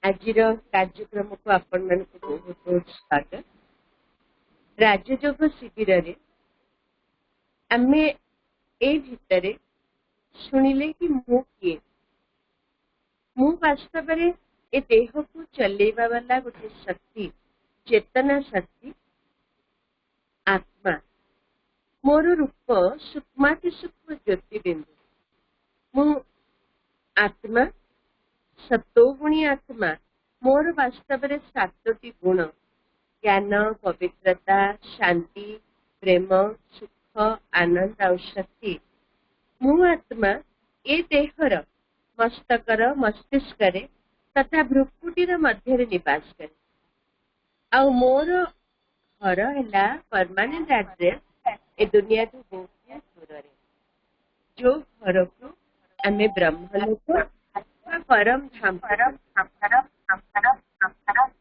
आज कार्यक्रम को आपण मान बहुत बहुत स्वागत। राजयोग शिविर रे आमे ए भितरे शुणिले कि मु किए मु वास्तव में ए देह को चलेवा वाला गोटे शक्ति, चेतना शक्ति, आत्मा। मोर रूप सूक्ष्माति सूक्ष्म ज्योतिबिंदु। मु आत्मा, सत्वगुणी आत्मा। मोर वास्तव में 7टी गुण, ज्ञान, पवित्रता, शांति, प्रेम, सुख, आनंद और शक्ति। मु आत्मा ए देहर मस्तकर मस्तिष्क तथा भ्रुकुटीर मध्य निवास करे। आ मोर घर है परमानेंट एड्रेस ए दुनिया तो बहुत दूर, जो घर को आमे ब्रह्मलोक परम धाम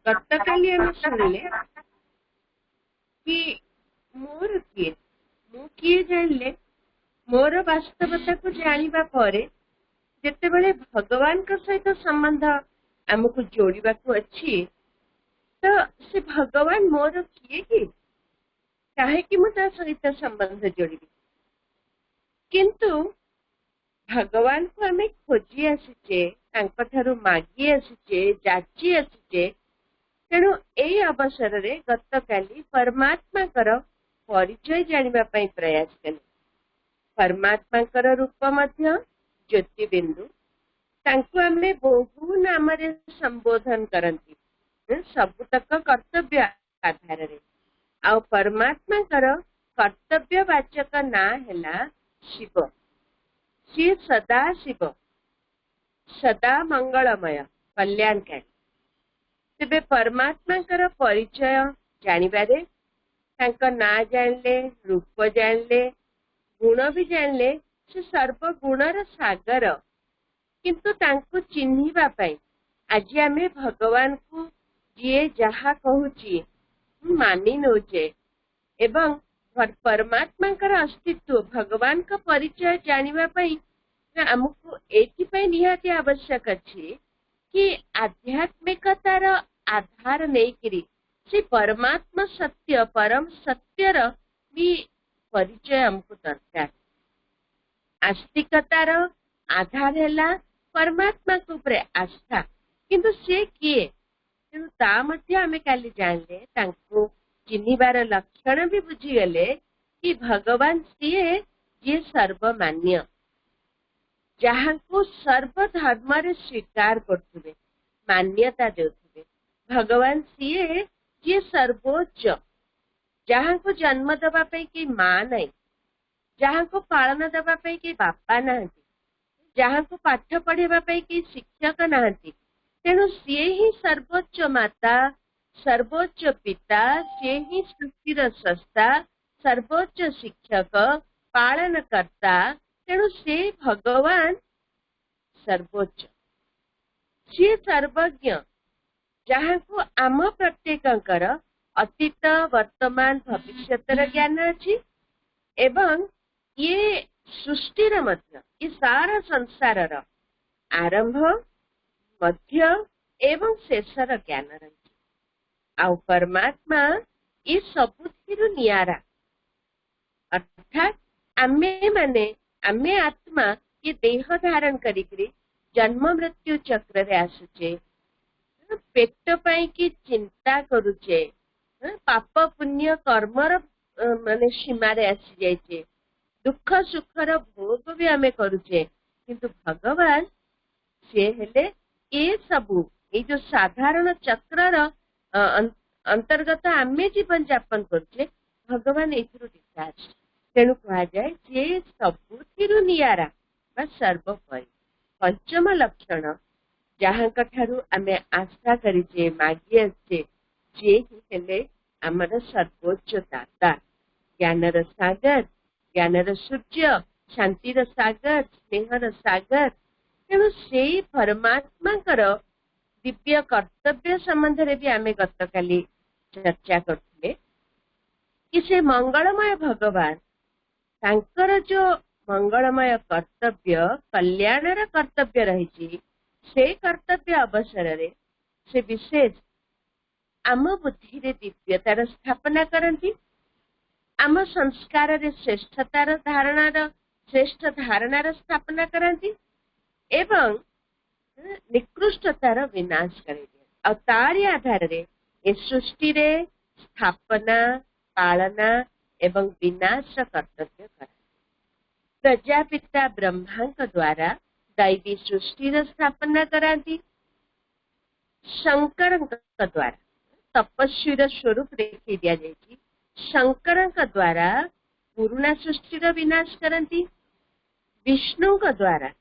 गतकाली आम शुणिले कि मोर किए मु किए जानले मोर वास्तवता को जानिबा परे जेतेबेले भगवान का सहित संबंध आमको जोड़िबा को अच्छी, तो से भगवान मोर किए कि काहे कि मुता सहित संबंध जोड़ी, किंतु भगवान को आमे खोजी आसीचे, तांको ठारू मागी आसीचे, जाची आसीचे। तेणु ए अवसर रे गतकाली परमात्मा कर परिचय जानिबा पई प्रयास कले। परमात्मा कर रूप मध्य ज्योतिबिंदु, तांको आमे बहु नाम रे संबोधन करंती, सबुतक कर्तव्य आधार रे। आ परमात्मा कर कर्तव्य वाचक ना हैला शिव। सी सदा शिव, सदा मंगलमय, कल्याणकारी। तेबे परमात्मा कर परिचय जानिबारे तांका ना जानले, रूप जानले, गुण भी जानले, से सर्वगुणर सागर। किंतु तांको चिन्हिबा पई आज आमे भगवान को जे जहा कहूची मानि नोचे एवं परमात्मा कर अस्तित्व, भगवान का परिचय जानिबा पई हमको एथि निहाती आवश्यक अच्छी कि आध्यात्मिकतार आधार नहीं करी से परमात्मा सत्य, परम सत्यर भी परिचय हमको दरकार। आस्तिकतार आधार है परमात्मा को ऊपर आस्था, किंतु से किए तेणु ता मध्य आमे काली जानले, तांको चिन्हिबार लक्षण भी बुझीगले कि भगवान सीए जे सर्वमान्य, जहाँ को सर्वधर्म रे स्वीकार करथुबे, मान्यता देउथुबे। भगवान सीए जे सर्वोच्च, जहाँ को जन्म दबा पे कि माँ नहीं, जहाँ को पालन दबा पे कि बापा नहांती, जहाँ को पाठ पढ़ेबा पे कि शिक्षक नहांती। तेणु सीए ही सर्वोच्च माता, सर्वोच्च पिता, से ही सृष्टिर स्रष्टा, सर्वोच्च शिक्षक, पालनकर्ता। तेणु से भगवान सर्वोच्च, सी सर्वज्ञ, जहाँ को आम प्रत्येकंकर अतीत, वर्तमान, भविष्यतर ज्ञान अच्छी एवं ये सृष्टिर मध्य, ये सारा संसारर आरंभ, मध्य एवं शेषर ज्ञान रही। आउ परमात्मा ये सबुथिरु नियारा, अर्थात आमे आत्मा ये देह धारण करिकरी जन्म मृत्यु चक्र रे आसुचे, पेट पाई की चिंता करुचे, पाप पुण्य कर्मर माने सीमा रे आसी जाइचे, दुख सुखर भोग भी आमे करुचे। किंतु भगवान से हेले ए सबु ए जो साधारण चक्रर अंतर्गत आमे जीवन यापन करछे, भगवान एथिरु डिटाच। तेणु कहा जाए जे सबुथिरु नियारा बा सर्वोपरि। पंचम लक्षण जहाँ ठारू आमे आशा करिचे, मागी आछे, जे ही हेले आमर सर्वोच्च दाता, ज्ञानर सागर, ज्ञानर सूर्य, शांतिर सागर, स्नेहर सागर। तेणु से परमात्मा कर दिव्य कर्तव्य संबंध रे भी आमे गतकाली चर्चा करथिले कि से मंगलमय भगवान तांकर जो मंगलमय कर्तव्य, कल्याणर कर्तव्य रही, से कर्तव्य अवसर रे से विशेष आम बुद्धि रे दिव्यतार स्थापना करती, आम संस्कार रे श्रेष्ठतार धारणार श्रेष्ठ धारणार स्थापना करती एवं निकृष्टतार विनाश कर दिए। तारी आधार रे ए सृष्टि रे स्थापना पालना एवं विनाश कर्तव्य कर। प्रजापिता ब्रह्मा द्वारा दैवी सृष्टि स्थापना कराती, शंकर द्वारा तपस्वी स्वरूप देखी दि जाए, शंकर द्वारा पुराणा सृष्टि विनाश करती, विष्णु द्वारा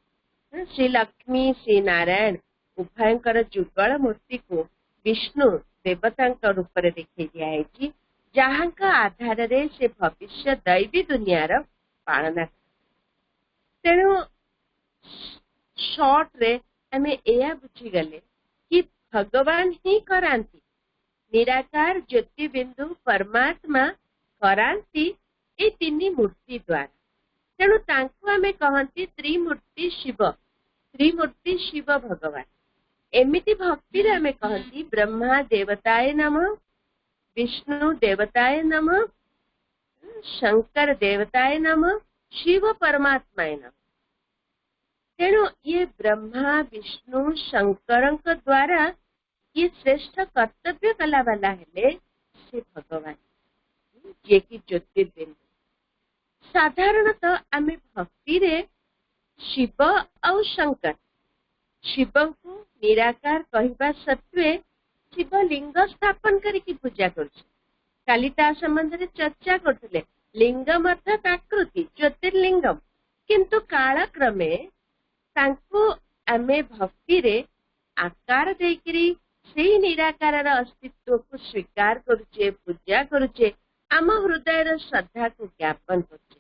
श्री लक्ष्मी श्री नारायण उभयंकर जुगल मूर्ति को विष्णु देवता रूप में देखी दिखाई, जहाँ आधार रे से भविष्य दैवी दुनियार पालना। तेणु शॉर्ट रे आमे एया बुझीगले कि भगवान ही करांती, निराकार ज्योति बिंदु परमात्मा करांती ए तीन मूर्ति द्वारा। तेणु तांको आमे कहंती त्रिमूर्ति शिव भगवान। एमिति भक्ति रे आमे कहंती ब्रह्मा देवताय नमः, विष्णु देवताय नमः, शंकर देवताय नमः, शिव परमात्माय नमः। तेणु ये ब्रह्मा विष्णु शंकर द्वारा ये श्रेष्ठ कर्तव्य कला वाला हेले से भगवान जे कि ज्योतिर्बिंदु। साधारणतः आमे भक्ति रे शिव और शंकर, शिव को निराकार कहवा सत्वे शिवलिंग स्थापन करके पूजा करुचे। काली ता संबंध रे चर्चा करथिले, लिंगम अर्थात आकृति ज्योतिर्लिंगम, किंतु कालक्रमे तांको आमे भक्ति रे आकार देकरी से निराकार अस्तित्व को स्वीकार करुचे, पूजा करुचे, आम हृदय श्रद्धा को ज्ञापन करुचे।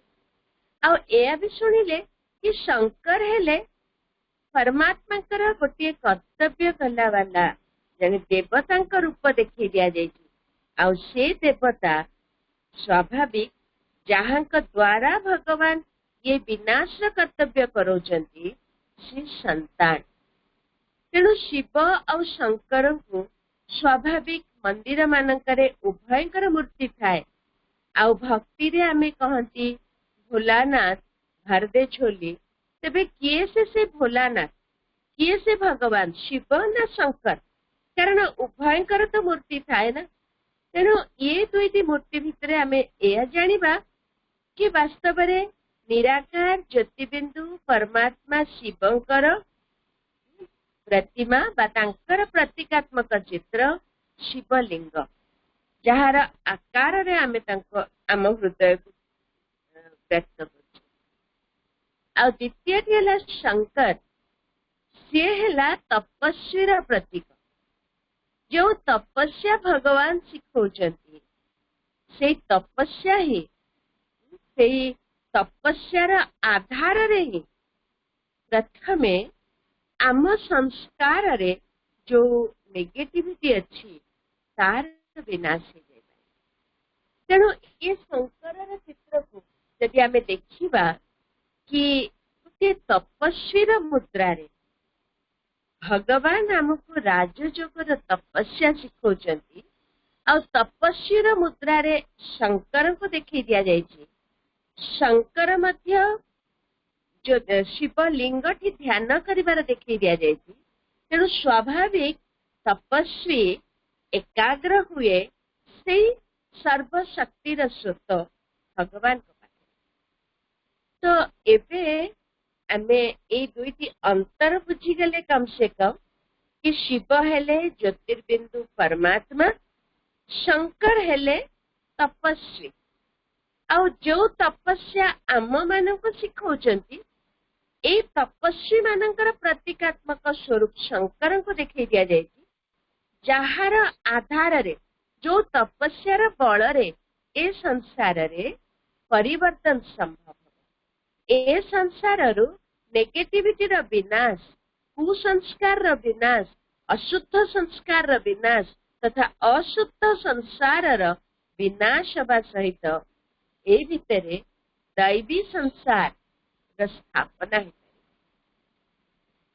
आ एया भी सुनिले कि शंकर हेले परमात्मा गोटे कर्तव्य कला वाला जने देवता रूप देखी दि जाए। आ से देवता स्वाभाविक जहाँ द्वारा भगवान ये विनाश कर्तव्य करोचंती से संतान। तेणु शिव और शंकर को स्वाभाविक मंदिर मानकरे उभयंकर मूर्ति थाए। आ भक्ति रे आमे कहती भोलानाथ भारदे झोली, तेबे किए से भोलानाथ किए से भगवान शिव ना शंकर, कारण उभयंकर तो मूर्ति थाए ना। तेणु ये दुईटी मूर्ति भितर आमे एया जानिबा कि वास्तव रे निराकार ज्योतिबिंदु परमात्मा शिवंकर प्रतिमा बा तांकर प्रतीकात्मक चित्र शिवलिंग, जार आकार रे आमे तांको आम हृदय को व्यक्त कर। द्वितीय है शंकर, सी है तपस्वीर प्रतीक। जो तपस्या भगवान शिखौचंती से तपस्या ही से तपस्यार आधार रे ही प्रथमे आम संस्कार रे जो नेगेटिविटी अच्छी तार विनाश हो जाए। तेणु ये शंकर चित्र को यदि आमे देखिबा कि गोटे तपस्वीर मुद्रा रे भगवान आमको राजयोगर तपस्या शिखौचंती, और तपस्वीर मुद्रा रे शंकर को देखी दिया जायछि। शंकर मध्य जो शिवलिंग ठी ध्यान करिबार देखी दिया जायछि। तेणु स्वाभाविक तपस्वी एकाग्र हुए से सर्वशक्तिर स्रोत भगवान को पाखे। तो एबे आमे ए दुईटी अंतर बुझीगले कम से कम कि शिव हेले ज्योतिर्बिंदु परमात्मा, शंकर हेले तपस्वी। आ जो तपस्या आम मान को शिखौचंती ए तपस्वी मानकर प्रतीकात्मक स्वरूप शंकर को देखी दिया जायछि, जहार आधार रे जो तपस्यार बल रे ए संसार रे परिवर्तन संभव। ए संसार नेगेटिविटी विनाश, कुसंस्कार विनाश, अशुद्ध संस्कार विनाश तथा अशुद्ध संसार विनाश हवा सहित ए भितरे दैवी संसार स्थापना है।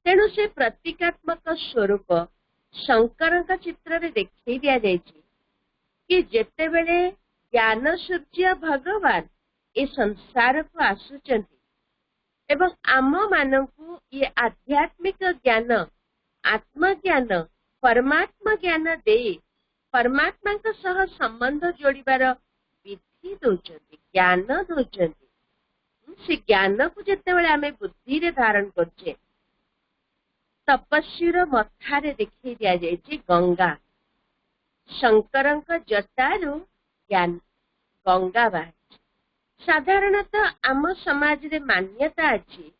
तेणु से प्रतीकात्मक स्वरूप शंकर का चित्र रे देखई दिया जायछि कि जेते बेले ज्ञान सूर्य भगवान ए संसार को आसुचंती एवं आम मानकु ये आध्यात्मिक ज्ञान आत्मज्ञान परमात्मा ज्ञान दे परमात्मा का सह संबंध जोड़िबार विधि दौचंती ज्ञान दौचंती से ज्ञान को जेते बेले आमे बुद्धि रे धारण करछे तपस्वीर मथारे देखई दिया जायछि गंगा शंकर जटारू ज्ञान गंगा बाहर साधारणतः आम समाज रे मान्यता अछि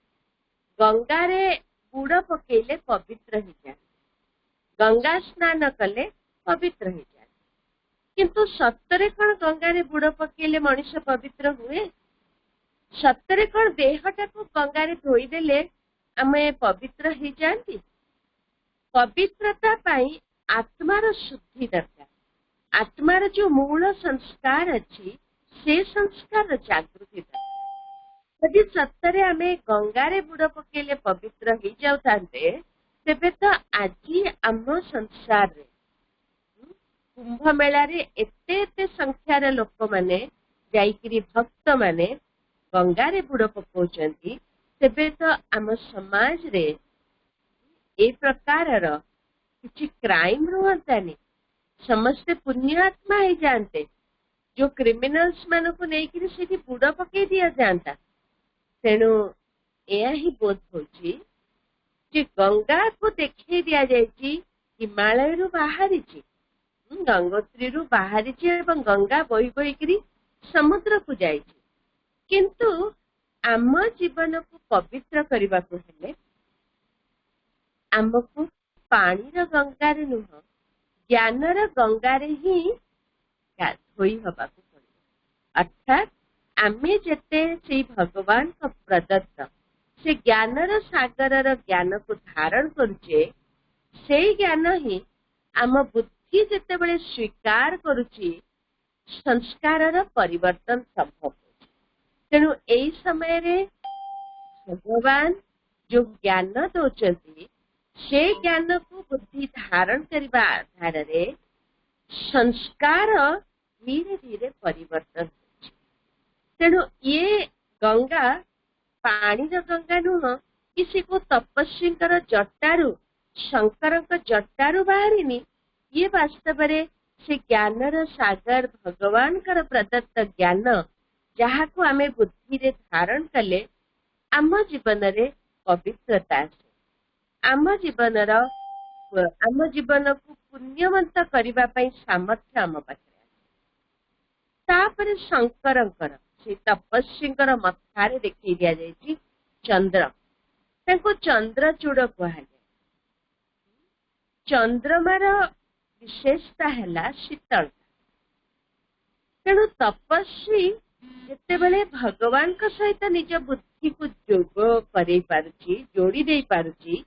गंगा रे बुड़ पकेले पवित्र हो जाए गंगा स्नान कले पवित्र हो जाए किंतु सत्तरे कौन गंगा रे बुड़ पकेले मनुष्य पवित्र हुए सत्तरे कौन देहटा को गंगा रे धोई देले आमे पवित्र हो जाती पवित्रता पाई आत्मार शुद्धि दरकार आत्मार जो मूल संस्कार अच्छी से संस्कार जागृति दरकार यदि सत्तरे आमे गंगारे बुड़ पकेले पवित्र हो जाउतांते तेबे तो आज आम संसार रे कुंभ मेला रे एते एते संख्यार लोक माने जाइकरी भक्त माने गंगारे बुड़ पकाउचंती तेबे तो आम समाज रे ए प्रकार किसी क्राइम रुहंतानी समस्ते पुण्य आत्मा ही जानते जो क्रिमिनल्स मान को लेकर से बुड़ पकई दिया जाता तेणु यह ही बोध होची जे गंगा को देखई दिया जायछि हिमालय रु बाहरी गंगोत्री रु बाहरी एवं गंगा बही बही समुद्र को जायछि किंतु आम जीवन को पवित्र करने को हेले आमको पानी गंगार नुह ज्ञानर गंगार ही धोई हवा पड़े अर्थात आमे जेते से भगवान का प्रदत्त से ज्ञानर सागर ज्ञान को धारण करुचे से ज्ञान ही आम बुद्धि जेते बड़े स्वीकार करुची संस्कार परिवर्तन संभव तेणु यही समय रे भगवान जो ज्ञान दौरान से ज्ञान को बुद्धि धारण करने आधार रे संस्कार धीरे धीरे परिवर्तन हो तेणु ये गंगा पानी गंगा नुह किसी को तपस्वी जटारू शंकर जटारू बाहरी ये वास्तव रे से ज्ञानर सागर भगवान प्रदत्त ज्ञान जहाँ को आमे बुद्धि रे धारण कले आम जीवन रे पवित्रता आम जीवन को पुण्यवंत करने सामर्थ्य आम पाखे शंकर से तपस्वी मथारे देखी दि जाए चंद्र चंद्रचूड़ कहुए चंद्रमार विशेषता है शीतलता तेणु तपस्वी जिते बड़े भगवान का सहित निज बुद्धि को जोग कर जोड़ी दे पारुची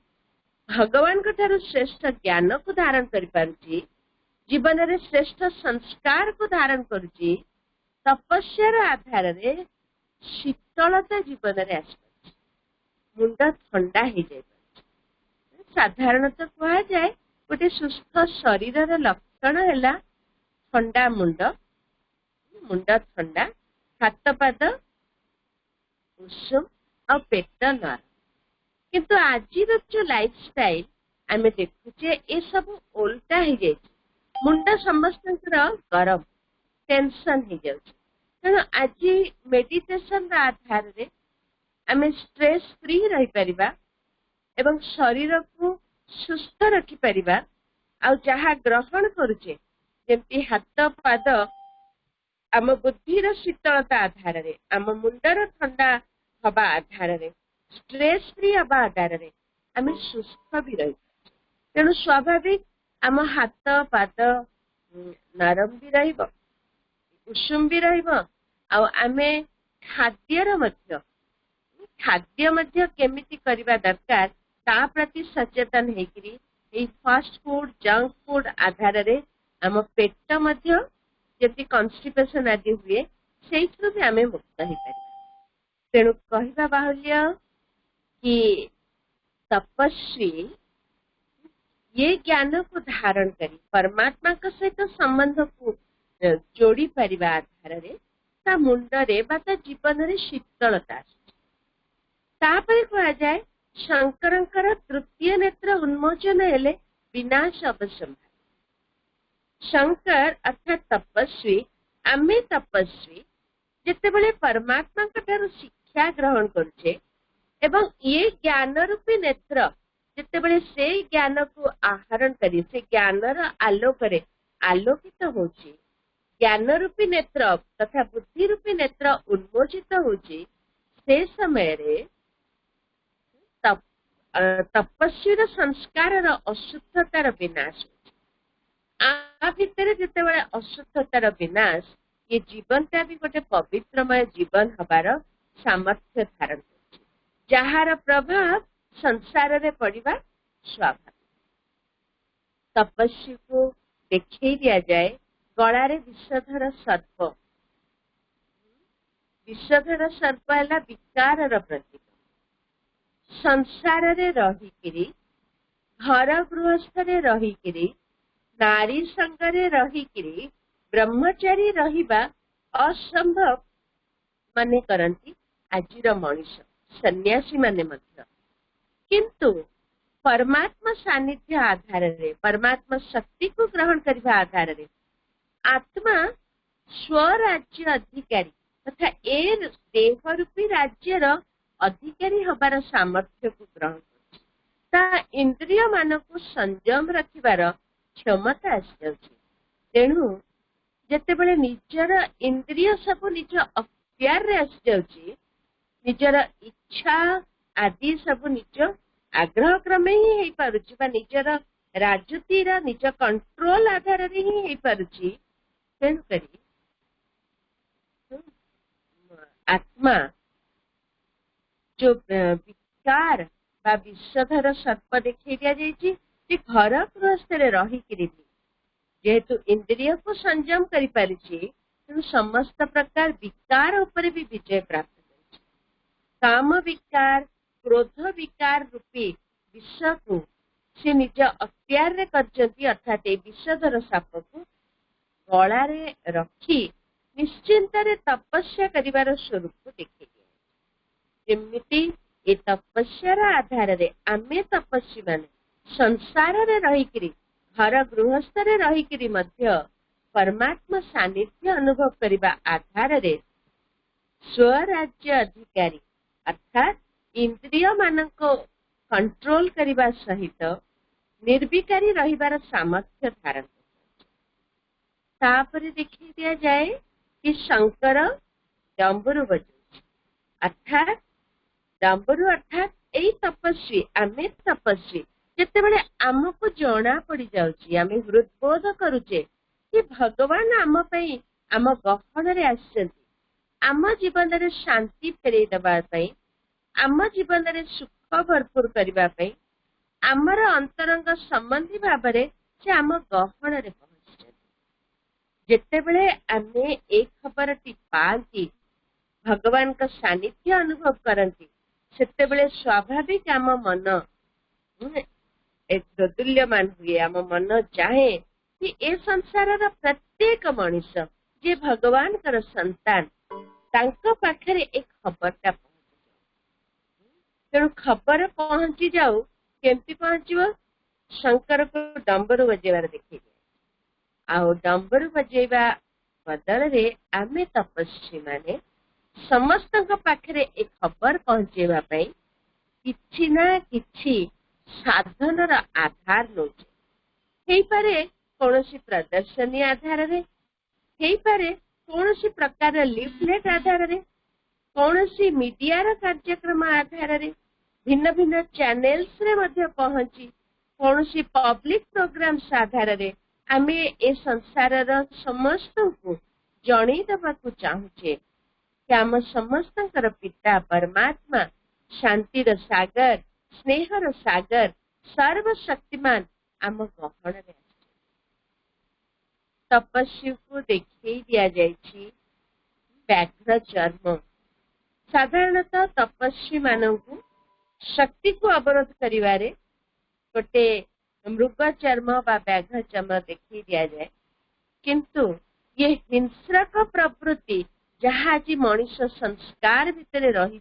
भगवान को ठारू श्रेष्ठ ज्ञान को धारण कर पारुची जीवन रे श्रेष्ठ संस्कार को धारण करुची तपस्यार आधार रे शीतलता जीवन रे आस मुंड ठंडा हो जाए साधारणतः कह जाए गोटे सुस्थ शरीर लक्षण है ठंडा मुंड मुंड ठंडा हाथ पाद उषुम और पेट नरम किंतु आज जो लाइफ स्टाइल आम देखुचे ये सब ओल्टा हो जाए मुंड समस्त गरम टेंशन हो जाए तेणु आज मेडिटेशन आधार रे आम स्ट्रेस फ्री रही परिबा एवं शरीर को सुस्थ रखी परिबा आ जहाँ ग्रहण करुचे जमती हाथ पाद आम बुद्धिर शीतलता आधार रे आम मुंडर ठंडा हवा आधार रे स्ट्रेस फ्री हवा आधार रे आम सुस्थ भी रही तेणु स्वाभाविक आम हाथ पाद नरम भी रहिबो उषुम भी रहिबो आमे खाद्य मध्य केमिति करिबा दरकार ता प्रति सचेतन हेकरी फास्ट फूड जंक फूड आधार रे आम पेट मध्य जति कन्स्टिपेशन आदि हुए से भी आम मुक्त हो पार तेणु कहवा बाहुल्य कि तपस्वी ये ज्ञान को धारण करी परमात्मा का सहित संबंध को जोड़ी परिवा आधार रे ता मुंडरे बा ता जीवन रे शीतलता आसुछि। तापरे कहा जाए शंकरंकर तृतीय नेत्र उन्मोचन हेले विनाश अवश्यम। शंकर अर्थात तपस्वी आमे तपस्वी जितेबले परमात्मा ठारू शिक्षा ग्रहण करुचे एवं ये ज्ञान रूपी नेत्र जितेबले से ज्ञान को आहरण करी से ज्ञानर आलोकरे आलोकित होची ज्ञान रूपी नेत्र तथा बुद्धि रूपी नेत्र उन्मोचित होची से समय रे तपस्वीर संस्कार अशुद्धतार विनाश आ भितर जितेबाला अशुद्धतार विनाश ये जीवनटा भी गोटे पवित्रमय जीवन हबार सामर्थ्य धारण कर जहार प्रभाव संसार रे पड़िबा स्वाभाविक। तपस्वी को देखै दिया जाए गलारे विषधर सर्प। विषधर सर्प है विकार प्रतीक। संसार रे रहिकिरी घर गृहस्थ रे रहिकिरी नारी संगरे रहिकिरी ब्रह्मचारी रहिबा असंभव माने करंती आजिर मनुष्य सन्यासी माने मध्य। किंतु परमात्मा सानिध्य आधार रे परमात्मा शक्ति को ग्रहण करबा आधार रे आत्मा स्वराज्य अधिकारी तथा ए देह रूपी राज्यर अधिकारी हबार सामर्थ्य को ग्रहण कर ता इंद्रिय मान को संयम रखिबार क्षमता आसी तेणु जेतेबेले निजर इंद्रिय सब निज अख्तियार रे आसी जाउची निजर इच्छा आदि सब निज आग्रह क्रमे ही हेई पारुची बा निजर राजनीतिर निज कंट्रोल आधार रे ही हेई पारुची तेणु करी आत्मा जो विकार बा विषधर सर्प देखै दिया जायछि जे घर गृहस्थ रे रही किरि जेहेतु इंद्रिय को संयम करि पारिछि तेणु समस्त प्रकार विकार ऊपर भी विजय प्राप्त करिछि। काम विकार क्रोध विकार रूपी विष को से निज अख्तियार रे करछन्ति अर्थात ए विषधर साप को गलारे रखी निश्चिंत रे तपस्या करिवार स्वरूप को देखै दिया जेमिति ए तपस्यार आधार रे आमे तपस्वी माने संसार रे रहिकिरी घर गृहस्थ रे रहिकिरी मध्य परमात्मा सानिध्य अनुभव करिबा आधार रे स्वराज्य अधिकारी अर्थात इंद्रिय मानको कंट्रोल करिबा सहित निर्विकारी रहिबार सामर्थ्य धारण कर तापरे देखि दिया जाए कि शंकर डंबरू बजाउछि अर्थात डंबरू अर्थात एई तपस्वी आमे तपस्वी जेतेबेले आमको जना पड़ी जाउछि आमे हृदबोध करूचे कि भगवान आम पई आम गहन रे आछन्ति आम जीवन रे शांति फेरै दबा पई आम जीवन रे सुख भरपूर करबा पई आमर अंतरंग संबंधी भाबरे से आम गहन रे पहुंचछन्ति जेतेबेले आमे ए खबरटी पांती भगवान का सानिध्य अनुभव करंती सेतेबेले स्वाभाविक आम मन एक प्रदुल्यमान हुए आम मन चाहे कि ए संसार प्रत्येक मनुष्य जे भगवान कर संतान तांको पाखरे एक खबरटा तेणु खबर पहुंची जाऊ केमती पहुंचो शंकर को डंबरू बजेबार देखी आओ डंबरू बजेबा बदल रे आमे तपस्वी माने समस्त पाखरे एक खबर पहुंचेबा पई किछि ना किछि साधनर आधार नोचे हेई पारे कोनोसी प्रदर्शनी आधार रे हेई पारे कोनोसी प्रकार लीफलेट आधार रे कोनोसी मीडिया कार्यक्रम आधार रे भिन्न भिन्न चैनल्स रे मध्य पहुंची कोनोसी पब्लिक प्रोग्राम्स आधार रे आमे ए संसारर समस्त को जणी दबाकू चाहुचे कि आम समस्तंकर पिता परमात्मा शांतिर सागर स्नेहर सागर सर्वशक्तिमान आम गहन रे तपस्वी को देखै दिया जायछि व्याघ्र चर्म साधारणतः तपस्वी मानकु शक्ति को अवरोध करिवारे गोटे मृग चर्म बा व्याघ्र चर्म देखी दिया जाए, किंतु ये हिंस्रक प्रवृत्ति जहाँ आज मनुष्य संस्कार भितर रही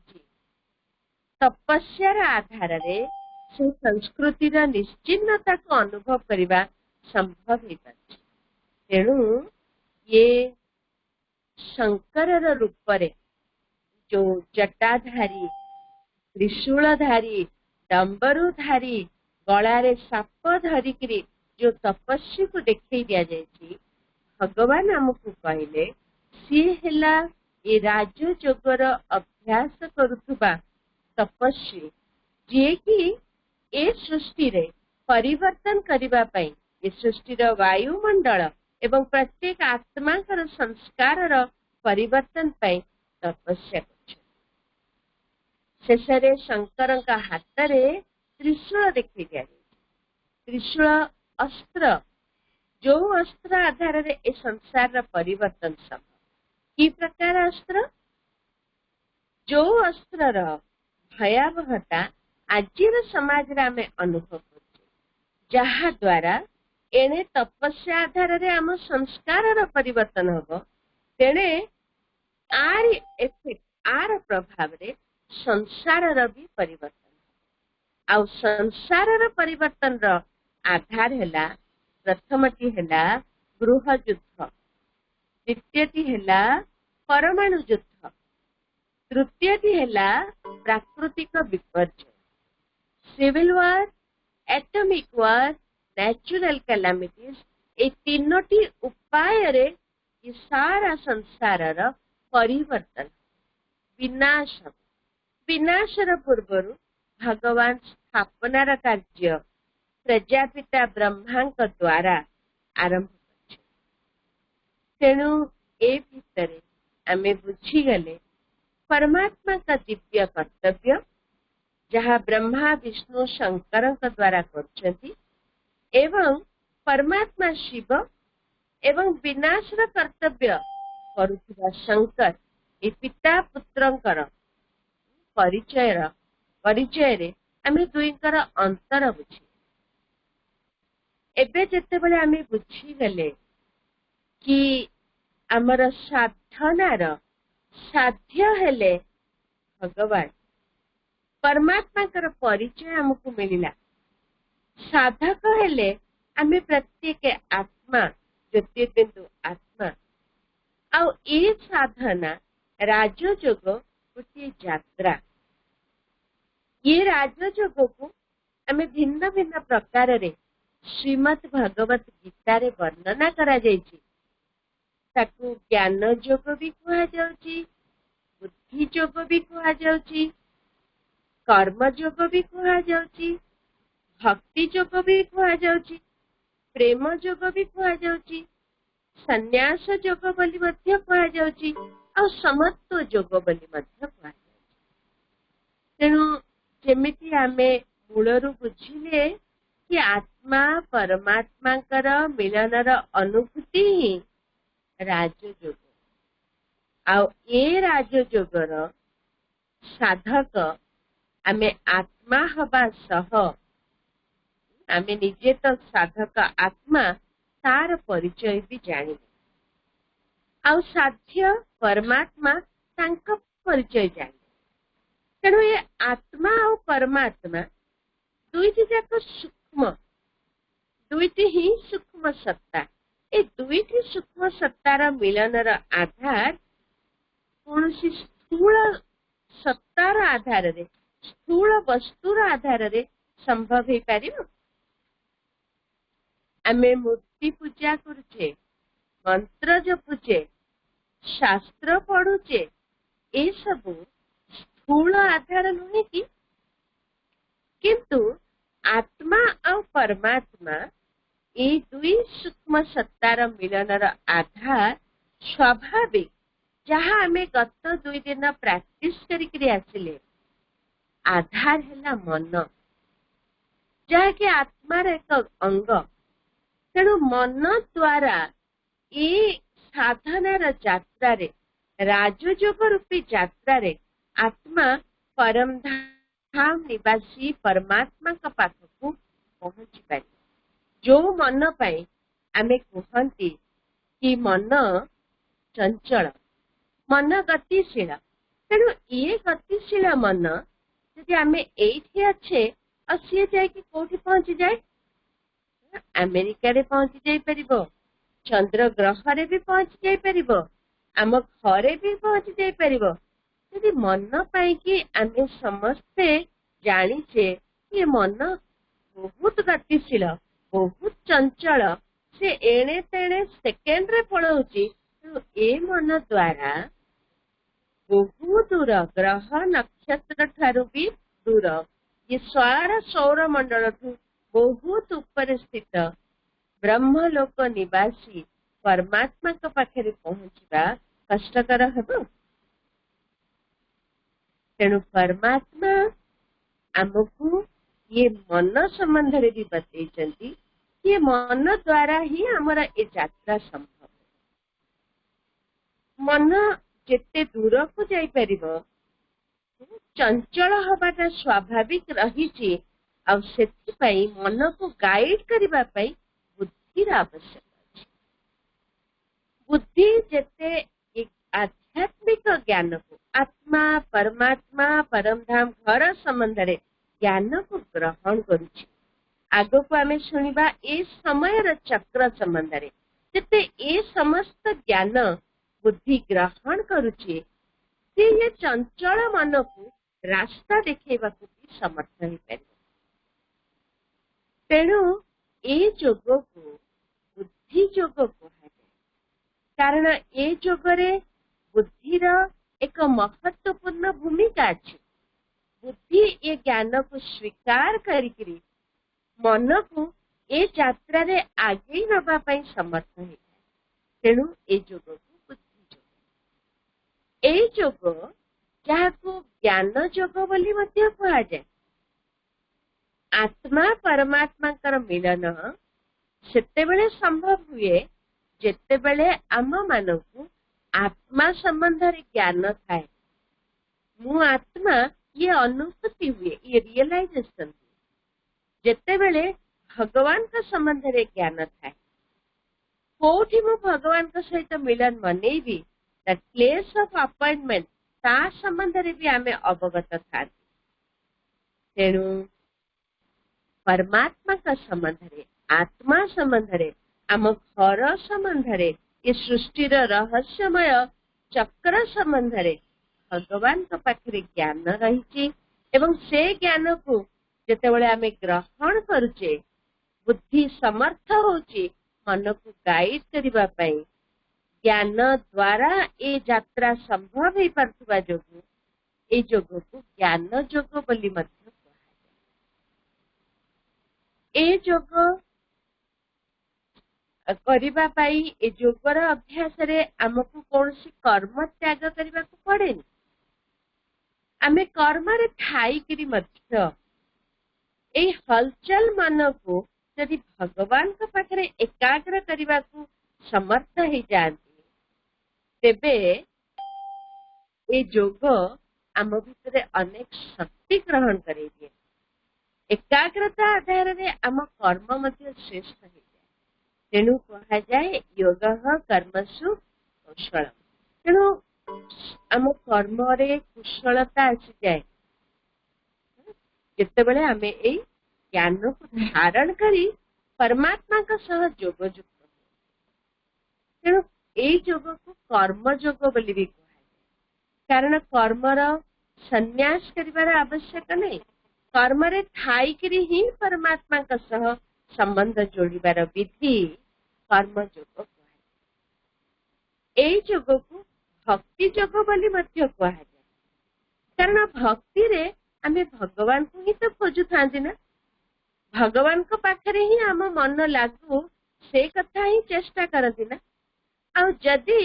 तपस्यार आधार रे से संस्कृतिर निश्चिन्नता को अनुभव करने संभव हो पारे। तेणु ये शंकर रूप रे जो जटाधारी, त्रिशूलधारी, डंबरुधारी, गलारे साप धरिकी जो तपस्वी को देखई दिया जायछि, भगवान हमको कहले सी हेला ये राजयोगर अभ्यास करुथुबा तपस्वी जे कि ए सृष्टि रे परिवर्तन करिबा पई, ए सृष्टिर वायुमंडल एवं प्रत्येक आत्माकर संस्कार परिवर्तन पई तपस्या कर। शेषरे शंकर का हाथ रे त्रिशूल देखी दिया। त्रिशूल अस्त्र, जो अस्त्र आधार रे ए संसार परिवर्तन संभव। कि प्रकार अस्त्र? जो अस्त्र भयावहता आज समाज रे आमे अनुभव कर, जहा द्वारा एने तपस्या आधार रे आम संस्कार परिवर्तन होबो, तेणे आर इफेक्ट, आर प्रभाव रे संसार भी परिवर्तन। आउ संसार परिवर्तन रो आधार हैला, प्रथमटी हैला गृह युद्ध, द्वितीयटी हैला परमाणु युद्ध, तृतीयटी हैला प्राकृतिक विपर्य, सिविल वार, एटॉमिक वार, नेचुरल कैलामिटीज। ए तीनोटी उपाय रे ये सारा संसार परिवर्तन, विनाश। विनाशर पूर्वर भगवान स्थापनार कार्य प्रजापिता ब्रह्मांक द्वारा आरंभ कर। तेणु ए भितरे आमे बुझीगले परमात्मा का दिव्य कर्तव्य जहाँ ब्रह्मा विष्णु शंकर द्वारा करछंती, एवं परमात्मा शिव एवं विनाशर कर्तव्य करुथिबा शंकर, ए पिता पुत्रंकर परिचय रे आमे दुईंकर अंतर बुझी। एबे जेतेबेले आमे बुझी गले कि आमर साधनार साध्य हेले भगवान, परमात्मा कर परिचय हमको मिलिला। साधक हेले आमे प्रत्येक आत्मा, ज्योतिर्बिंदु आत्मा। आउ ए साधना राजयोग गोटे यात्रा। ये राजयोग को आमे भिन्न भिन्न प्रकार रे श्रीमद् भगवत गीता रे वर्णना करा जायछि। ताकू ज्ञान योग भी कहा जाउछि, बुद्धि योग भी कहा जाउछि, कर्म योग भी कहा जाउछि, भक्ति योग भी कहा जाउछि, प्रेम योग भी कहा जाउछि, संन्यास योग बोली मध्य कहा जाउछि, और समत्व योग बोली मध्य कहा जाउछि। तेणु जेमिति आमे मूलरू बुझिले कि आत्मा परमात्मा कर मिलनर अनुभूति ही राजयोग। आउ ए राजयोगर साधक आमे आत्मा हवा सह आमे निजे तो साधक आत्मा, तार परिचय भी जानिले। आउ साध्य परमात्मा तांका परिचय जानिले। तेणु ये आत्मा और परमात्मा दुईटी जाक सूक्ष्म, दुईटी ही सूक्ष्म सत्ता। ए दुईटी सूक्ष्म सत्तार मिलनर आधार कौनसी स्थूल सत्तार आधार रे, स्थूल वस्तुर आधार रे संभव हो पारिबो। आमे मूर्ति पूजा करुचे, मंत्र जपुचे, शास्त्र पढ़ुचे, ए सबु स्थूल आधार नुहे कि? किंतु आत्मा और परमात्मा ये दुई सूक्ष्म सत्तार मिलनर आधार स्वाभाविक, जहाँ आमे गत 2 दिन प्रैक्टिस करिकरी आसिले। आधार हैला मन, जहाँ कि आत्मार एक अंग। तेणु मन द्वारा ये साधनार यात्रा रे, राजयोग रूपी यात्रा रे आत्मा परम धाम निवासी परमात्मा का पाखकू पहुंची पारे। जो मन पाई आमे कहती कि मन चंचल मन गतिशील तेणु ये गतिशील मन जदि आमे एठी अच्छे और सी जाए कोठी पहुंची जाए अमेरिका रे पहुंची जाई परिबो चंद्र ग्रह रे भी पहुंची जाई परिबो आम घरे भी पहुंची जाई परिबो यदि मन पाई कि आमे समस्ते जानिचे ये मन बहुत गतिशील बहुत चंचल से एणे तेणे सेकेंड रे पळौची ए मन द्वारा बहुत दूर ग्रह नक्षत्र ठारू भी दूर ये सारा सौर मंडल बहुत ऊपर स्थित ब्रह्मलोक निवासी परमात्मा के पाखे पहुंचवा कष्टकर हेबो तेणु परमात्मा आमको ये मन संबंध रे भी बतैचंती ये मन द्वारा ही हमारा ये यात्रा संभव मन जेते दूर को जाई परिबो चंचल हवाटा स्वाभाविक रही मन को गाइड करने बुद्धि आवश्यक अच्छे बुद्धि जेते एक आध्यात्मिक ज्ञान को आत्मा परमात्मा परमधाम घर संबंध रे ज्ञान को ग्रहण करुछि आगो को आमे सुनिबा ए समय चक्र संबंध रे जेते ए समस्त ज्ञान बुद्धि ग्रहण करुछि से ये चंचल मन को रास्ता देखा भी समर्थ हो पार तेणु ए जोग को बुद्धि जोग कहुए कारण ए जोगरे बुद्धिर एक महत्वपूर्ण भूमिका अच्छी बुद्धि ये ज्ञान को स्वीकार करी मन को ए यात्रा रे आगे नबा पई समर्थ हो तेणु ए जोग को बुद्धि जोग ए जोग जहाँ को ज्ञान जोग बोली मध्य कहा जाए आत्मा परमात्मा मिलन सेतेबेले संभव हुए जेतेबेले आम मानकु आत्मा संबंध रे ज्ञान थाए मु आत्मा ये अनुभूति हुए ये रियलाइजेशन जेतेबेले भगवान का संबंध रे ज्ञान थाए कोठी मु भगवान का सहित मिलन मनेबी दैट प्लेस ऑफ अपॉइंटमेंट ता संबंध रे भी आमे अवगत था तेणु परमात्मा का संबंध रे आत्मा संबंध रे आम घर संबंध रे ये सृष्टि रहस्यमय चक्र संबंध रे भगवान के पाखे ज्ञान रही एवं से ज्ञान को जेतेबेले आमे ग्रहण करुचे बुद्धि समर्थ होची मन को गाइड करिबा पई ज्ञान द्वारा ये यात्रा संभव हो पार्थुवा जोगु ए जोग को ज्ञान जोग बोली मध्य ए जोग करिबा पाई ए जोगर अभ्यास रे हमकु कोनसी कर्म त्याग करिबा को पड़ेनी आमे कर्म रे ठाई करी मध्य ए हलचल मन को यदि भगवान के पाखरे एकाग्र करिबा को समर्थ हो जाती तेबे ए जोग आम भितर अनेक शक्ति ग्रहण करे दिए एकाग्रता आधार रे आम कर्म मध्य श्रेष्ठ हो जाए तेणु कहा जाए योग कर्मसु कौशल तेणु आम कर्म रे कुशलता आसी जाए जितेबले आमे ए ज्ञान को धारण करी परमात्मा का सह जोग युक्त तेणु ए जोग को कर्म जोग बोली भी कहा कारण कर्मर संन्यास करिवार आवश्यक नहीं कर्म रे ठाई करी ही परमात्मा का सह संबंध जोड़िबार विधि कर्म जोग कहा ए जोग को भक्ति जोग बोली मध्य कहा जाए कारण भक्ति रे आमे भगवान को ही तो खोजु थांती ना भगवान को पाखरे ही आम मन लागू से कथा ही चेष्टा करती ना आ जदि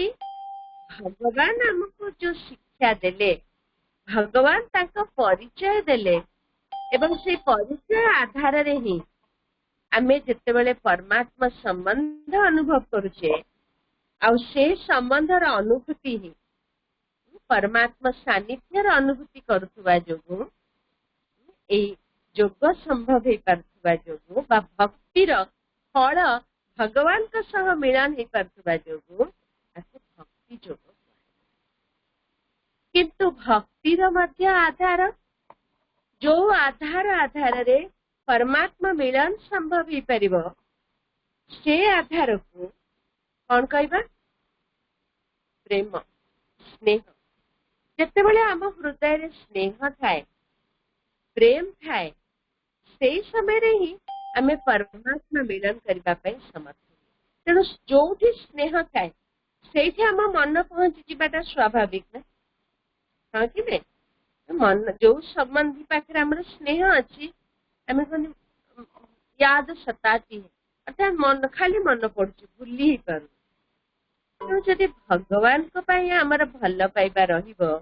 भगवान हमको जो शिक्षा देले भगवान ताको परिचय देले एवं से परिचय आधार रे ही आमे जेतेबेले परमात्मा संबंध अनुभव करुचे आ से संबंधर अनुभूति ही परमात्मा सानिध्यर अनुभूति करुवा जोगु ए जोग संभव हो पारुवा जोगु बा भक्तिर फल भगवान का सह मिलन ही करथुबा जोगु आकु भक्ति जोग। किंतु भक्तिर मध्य आधार जो आधार आधार रे परमात्मा मिलन संभव ही परिबो से आधार को कौन कहबा प्रेम स्नेह। जते बेले आम हृदय रे स्नेह थाए प्रेम थाए से समय रे ही आमे परमात्मा मिलन करबा पई समर्थ। तेणु जोठी स्नेह थाए सेठी आम मन पहुंची जीवाटा स्वाभाविक ना। हाँ कि नहीं मन जो संबंधी पाखे आम स्नेह अच्छी आम कौन याद सताती है अर्थात मन खाली मन पड़ुची भूली ही पार। तेणु जदि भगवान को पाई आमर भल पाइबा रहिबो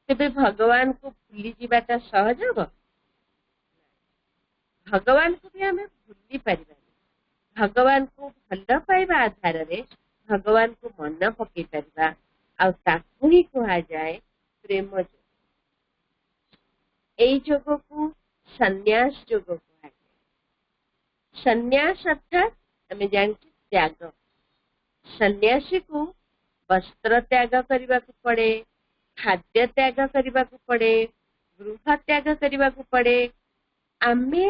तेबे भगवान को भूली जीवाटा सहज हबो। भगवान को भी आम भूली पारिबा। भगवान को भल पाइबा आधार रे भगवान को मन पकई पारिबा आ ताकू ही कहा जाए प्रेम जोग। एई जोग को संन्यास जोग कहा जाए। संन्यास अर्थात आम जानते त्याग। सन्यासी को वस्त्र त्याग करने को पड़े खाद्य त्याग करने को पड़े गृह त्याग करने को पड़े। आमे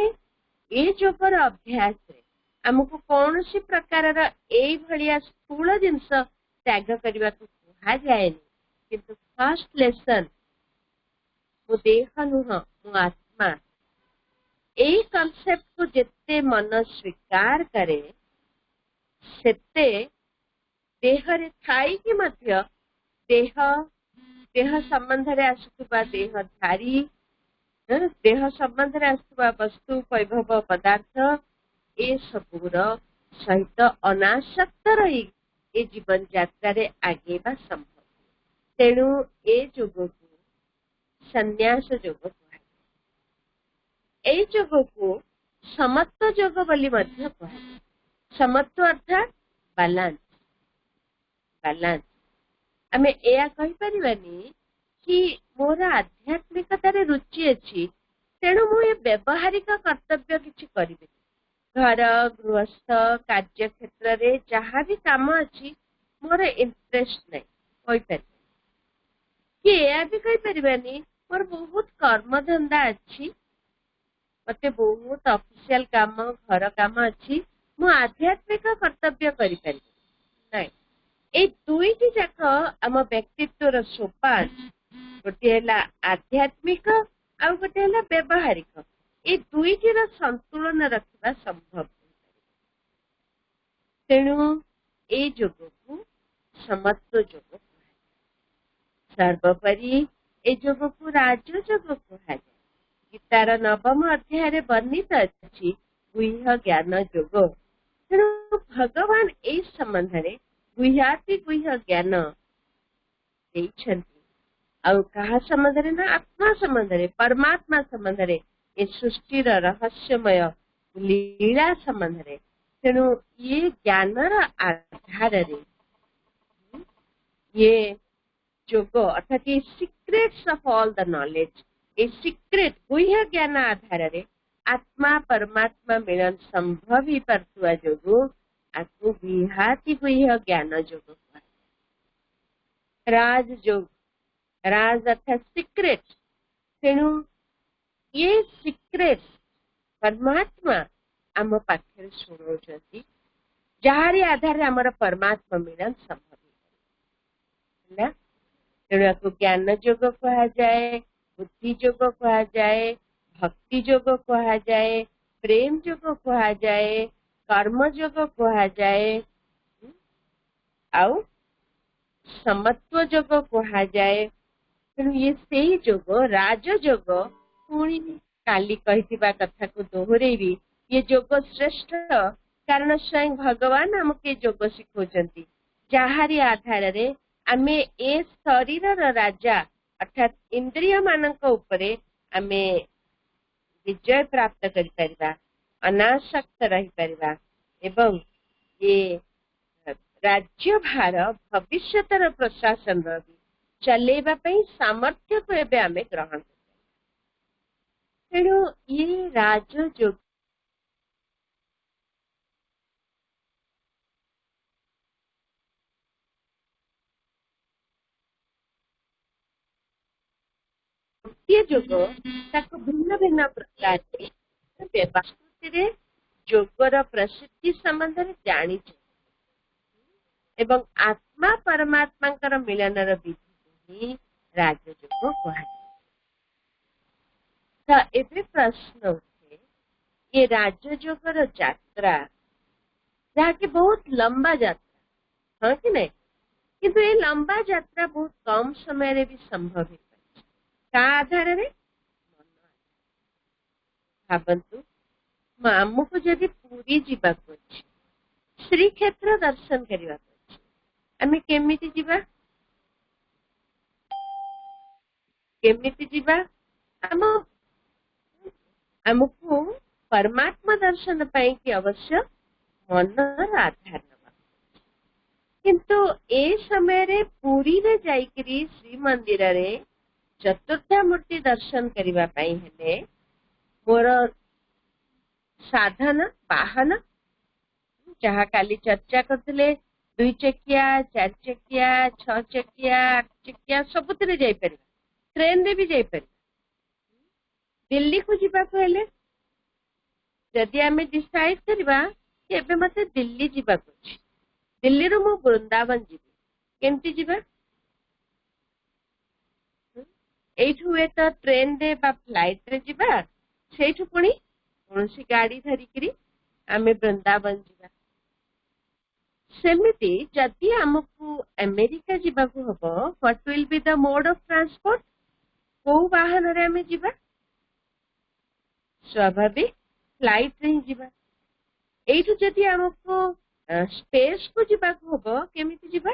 ए जोगर अभ्यास रे आमको कौन सी प्रकार भलिया स्थूल जिनस त्याग करने को कहा जाए किंतु फर्स्ट लेसन मो देह नुह मो आत्मा यही कॉन्सेप्ट को जिते मन स्वीकार करे सेते देह रे थाई कि मध्य देह संबंध रे आसुवा देहधारी देह संबंध रे आसुवा वस्तु वैभव पदार्थ ए सबूर सहित अनासक्त रही ए जीवन यात्रा रे आगे बा संभव। तेणु ए जोग को संन्यास जोग कहा। ए जोग को समत्व जोग बोली मध्य कहा। समत्व अर्थात बैलेंस। बैलेंस आमे एया कहि परिबानी कि मोर आध्यात्मिकता रे रुचि अछि तेणु मु ए व्यवहारिक कर्तव्य किछि करिबे। घर गृहस्थ कार्य क्षेत्र रे जहाँ भी काम अछि मोर इंटरेस्ट नै कहि परिबे कि एया भी कहि परिबानी मोर बहुत कर्म धंदा अछि मते बहुत ऑफिशियल काम घर काम अछि मु आध्यात्मिक कर्तव्य करि परिबे नै। ए दुईटी जाक आम व्यक्तित्वर सोपान गोटे है आध्यात्मिक आ गोटे है व्यवहारिक ए दुईटीर संतुलन रखा संभव। तेणु ए जोग को समत्व जोग सर्वोपरि ए जोग को राजयोग कहा जाए। गीतार नवम अध्याय वर्णित अच्छी गुह्य ज्ञान जोग। तेणु भगवान ए संबंध में गुह्याति गुह्य ज्ञान कहा संबंध रे ना आत्मा संबंध रे परमात्मा संबंध रे ए सृष्टि रहस्यमय लीला संबंध रे। तेणु ये ज्ञान आधार रे ये जोग अर्थात ये secrets of all the knowledge a secret गुह्य ज्ञान आधार रे आत्मा परमात्मा मिलन संभव ही परतुआ जोगु आकु विहाति गुह्य ज्ञान जोग। राज जोग राज अर्थात सीक्रेट। तेणु ये सीक्रेट परमात्मा आम पाखे शुणाउछंती जहारी आधार आमर परमात्मा मिलन संभव है। तेणु आपको ज्ञान जोग कहा जाए बुद्धि जोग कहा जाए भक्ति जोग कहा जाए प्रेम जोग कहा जाए कर्म जोग कहा जाए आउ समत्व जोग कहा जाए। तेणु ये सही जोग राजयोग पुणी काली कहिथिबा कथा को दोहरेबी ये जोग श्रेष्ठ कारण स्वयं भगवान हमके जोग शिखोचंती जहारी आधार रे आमे ए शरीर राजा अर्थात इंद्रिय मानक उपरे आमे विजय प्राप्त करि परिबा अनासक्त रही परिबा एवं ये राज्य भार भविष्यतर प्रशासन चलेबा पई सामर्थ्य को एबे आमे ग्रहण। तेणु ये राजयोग गोटे जोग ताको भिन्न भिन्न प्रकार संस्कृति जोगर प्रसिद्धि संबंध में जानी एवं आत्मा परमात्मा मिलनर विधि ही राजयोग कह। तो एबे प्रश्न उठे ये राजयोगर यात्रा जहाँकि बहुत लंबा यात्रा हाँ कि नहीं, किंतु ये लंबा यात्रा बहुत कम समय रे भी संभव है का आधार रे भावन्तु आमको जदि पुरी जीवाक अछि श्रीक्षेत्र दर्शन करबा अछि आमे केमिति जीवा आमको परमात्मा दर्शन पाई कि अवश्य मनर आधार नवा किंतु ए समय रे पुरी रे जाइकरी श्री मंदिर रे चतुर्था मूर्ति दर्शन करबा पाई हेले मोर साधन वाहन जहाँ काली चर्चा करते 2 चकिया 4 चकिया 6 चकिया 8 चकिया सबुतिर जाई परिबा ट्रेन रे भी जाई परिबा दिल्ली को जीवा हेले जदि आमे डिसाइड करबा कि एबे मते दिल्ली जीवा को अछि दिल्ली रो मो वृंदावन जीवी केमती जीवा एठु ए तो ट्रेन रे बा फ्लाइट रे जीवा सेठु पुणी कौनसी गाड़ी धरिकरी आमे वृंदावन जीवा सेमिति जदि आमको अमेरिका जीवा को हबो what will be the mode of transport को वाहन रे आमे जीवा स्वाभाविक फ्लाइट रे ही जीवा एठु जदि आमको स्पेस को जीवा को हबो केमिति जीवा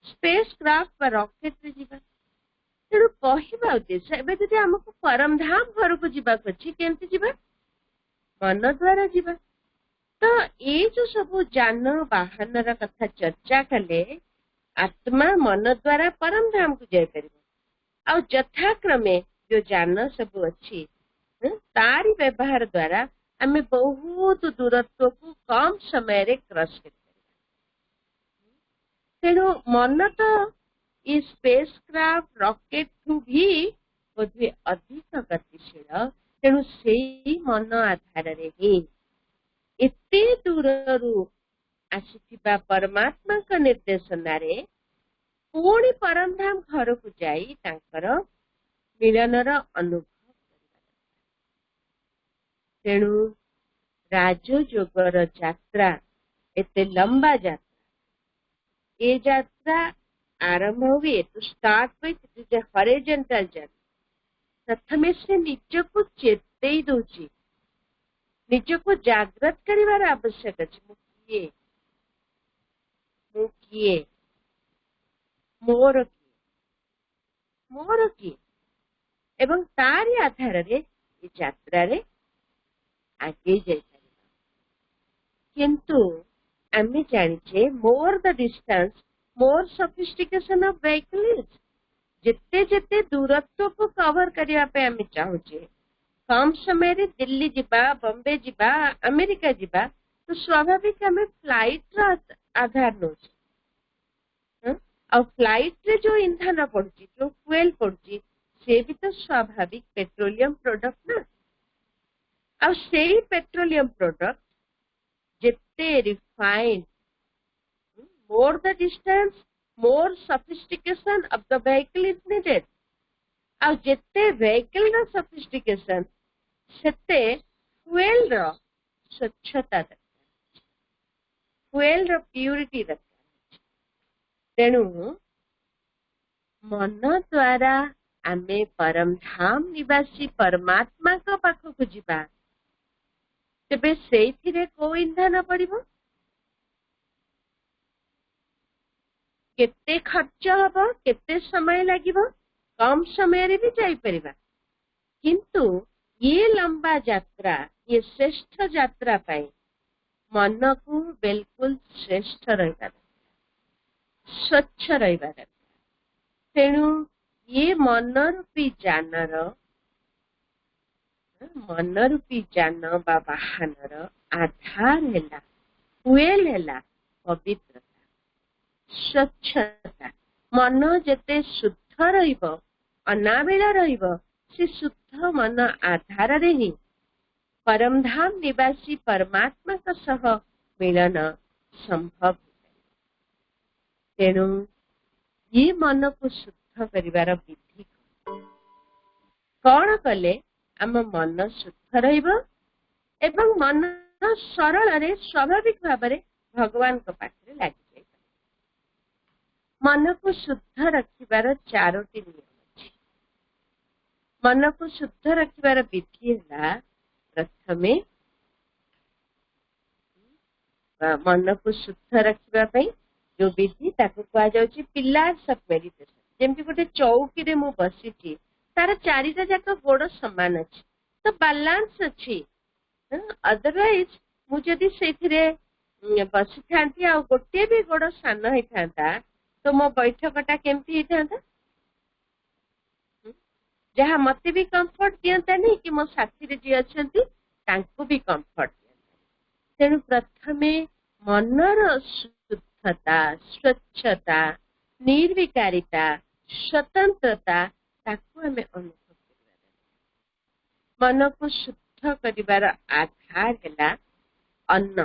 स्पेस क्राफ्ट बा रॉकेट रे जीवा तेणु कहवा उद्देश्य एबे जदि आमको परमधाम घर को जीवा अछि केमति जीवा मन द्वारा जीवा तो ये जो सब जान वाहन कथा चर्चा कले आत्मा मन द्वारा परमधाम को जाई परिबो आ यथाक्रमे जो जान सब अछि तारी व्यवहार द्वारा आमे बहुत दूरत्व को कम समय रे क्रॉस कर तेणु मन तो ये स्पेस क्राफ्ट रॉकेट ठू भी बोधे अधिक गतिशील तेणु से मन आधार रे ही एते दूररू आसीथिबा परमात्मा का निर्देशन रे पुणी परमधाम घर को जाई तांकर मिलनर अनुभव तेणु राजयोगर यात्रा एते लंबा यात्रा ये यात्रा आरंभ हुए तो स्टार्ट विथ हॉरिजॉन्टल जर्नी प्रथमे से निज को चेतई दउची निज को जागृत करिवार आवश्यक अछि मु किए मोर किए एवं तारी आधार रे ये यात्रा रे आगे जाई परिबा किंतु आमे जानिछे more the distance more sophistication of vehicle जिते जिते दूरत्व को कवर करिया पे आमे चाहूचे कम समय रे दिल्ली जिबा बॉम्बे जिबा अमेरिका जिबा तो स्वाभाविक आमे फ्लाइट रा आधार नोचे और फ्लाइट रे जो ईंधन पड़ुची जो फ्यूल पड़ुची से भी तो स्वाभाविक पेट्रोलियम प्रोडक्ट ना और से पेट्रोलियम प्रोडक्ट जिते refined more the distance more sophistication of the vehicle is needed और जिते vehicle रा sophistication सेते fuel रा स्वच्छता दरकार fuel रा purity दरकार तेणु मन द्वारा आमे परमधाम निवासी परमात्मा का पाख को जीवा तेबे सेथिरे को ईंधन पड़िबो केते खर्च हबो केते समय लागिबो कम समय रे भी जाई परिबा किंतु ये लंबा यात्रा ये श्रेष्ठ यात्रा पाई मन को बिल्कुल श्रेष्ठ रहबा स्वच्छ रहबा तेणु ये मन रूपी जान बा वाहनर आधार हैला हुएल हैला पवित्रता स्वच्छता मन जेते शुद्ध रहिबो अनाबिल रहिब से शुद्ध मन आधार रे ही परमधाम निवासी परमात्मा का सह मिलन संभव। तेणु ये मन को शुद्ध करिवार विधि कौन कले आम मन शुद्ध रहिब एवं मन सरल रे स्वाभाविक भाव में भगवान को पाखरे लगी जाए। मन को शुद्ध रखिबार चारोटी नियम अछि। मन को शुद्ध रखिबार विधि है प्रथमे मन को शुद्ध रखिबा पई जो विधि ताको कहा जाउची पिलर्स ऑफ मेडिटेशन। जेमति गोटे चौकी रे मु बसिची तार चारिटा जाक गोड़ समान अछि तो बैलेंस अछि। अदरवाइज मु जदि सेथिरे बसी थांती आ गोटे भी गोड़ सान होई थांता तो मो बैठकटा केमती होई थांता जहाँ मते भी कंफर्ट दियंता नहीं कि मो साथी रे जे अछंती तांको भी कंफर्ट दियंता। तेणु प्रथमे मनर शुद्धता स्वच्छता निर्विकारिता स्वतंत्रता ताको हमें अनुभव करिबा। मन को शुद्ध करिबार आधार है अन्न।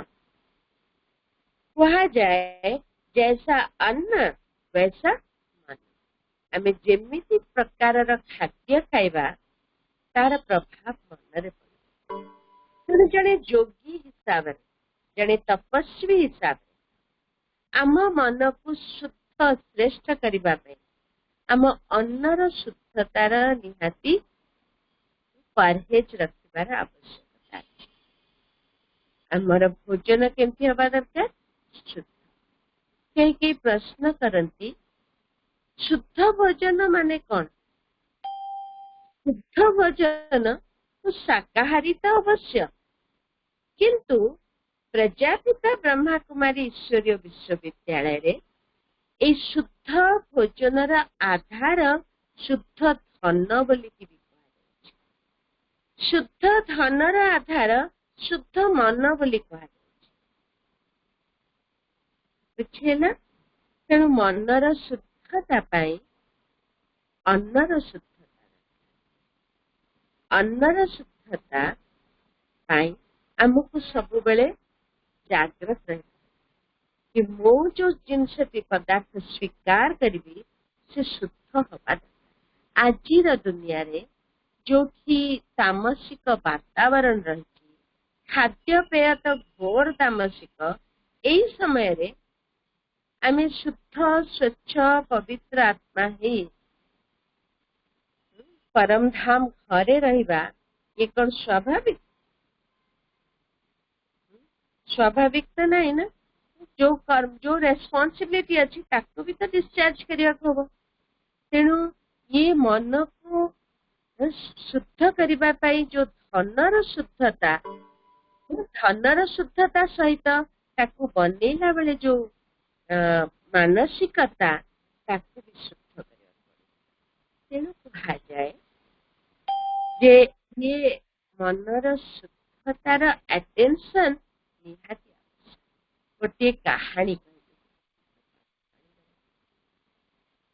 कहा जाए जैसा अन्न वैसा मन। आम जेमिति प्रकार खाद्य खाइबा तार प्रभाव मन रे पड़े। जड़े योगी हिसाब रे जड़े तपस्वी हिसाब रे आम मन को शुद्ध श्रेष्ठ करिबा पे आम अन्नर शुद्धतार निहाती परहेज रखिबार आवश्यकता अछि। आमर भोजन केमती हवा दरकार शुद्ध। कई प्रश्न करती शुद्ध भोजन माने कौन? शुद्ध भोजन तो शाकाहारी तो अवश्य किंतु प्रजापिता ब्रह्मा कुमारी ईश्वरीय विश्वविद्यालय रे ए शुद्ध भोजनर आधार शुद्ध धन बोली कि शुद्ध धनर आधार शुद्ध मन बोली कहा बुझेला। तेणु मनर शुद्धता पाई अन्नर शुद्धता अन्नर शुद्धता पाई आमको सब बेले जागृत रह कि मो जो जिनस पदार्थ स्वीकार करी से शुद्ध हवा। आज दुनिया रे जो तामसिक वातावरण रही खाद्य पेय तो घोर तामसिक यही समय रे आमे शुद्ध स्वच्छ पवित्र आत्मा ही परम धाम घरे रहिबा ये कौन स्वाभाविक? स्वाभाविक तो नहीं ना। जो कर्म जो रेस्पॉन्सिबिलिटी अच्छी ताको भी तो डिस्चार्ज करिया को। तेणु ये मन को शुद्ध करिबा पाई जो धनर शुद्धता धनर शुद्धता सहित ताको बनेला बेले जो मानसिकता ताको भी शुद्ध करिया पड़े। तेणु कहा जाए जे ये मनर शुद्धतार अटेंशन निहाती आवश्यक। गोटे कहानी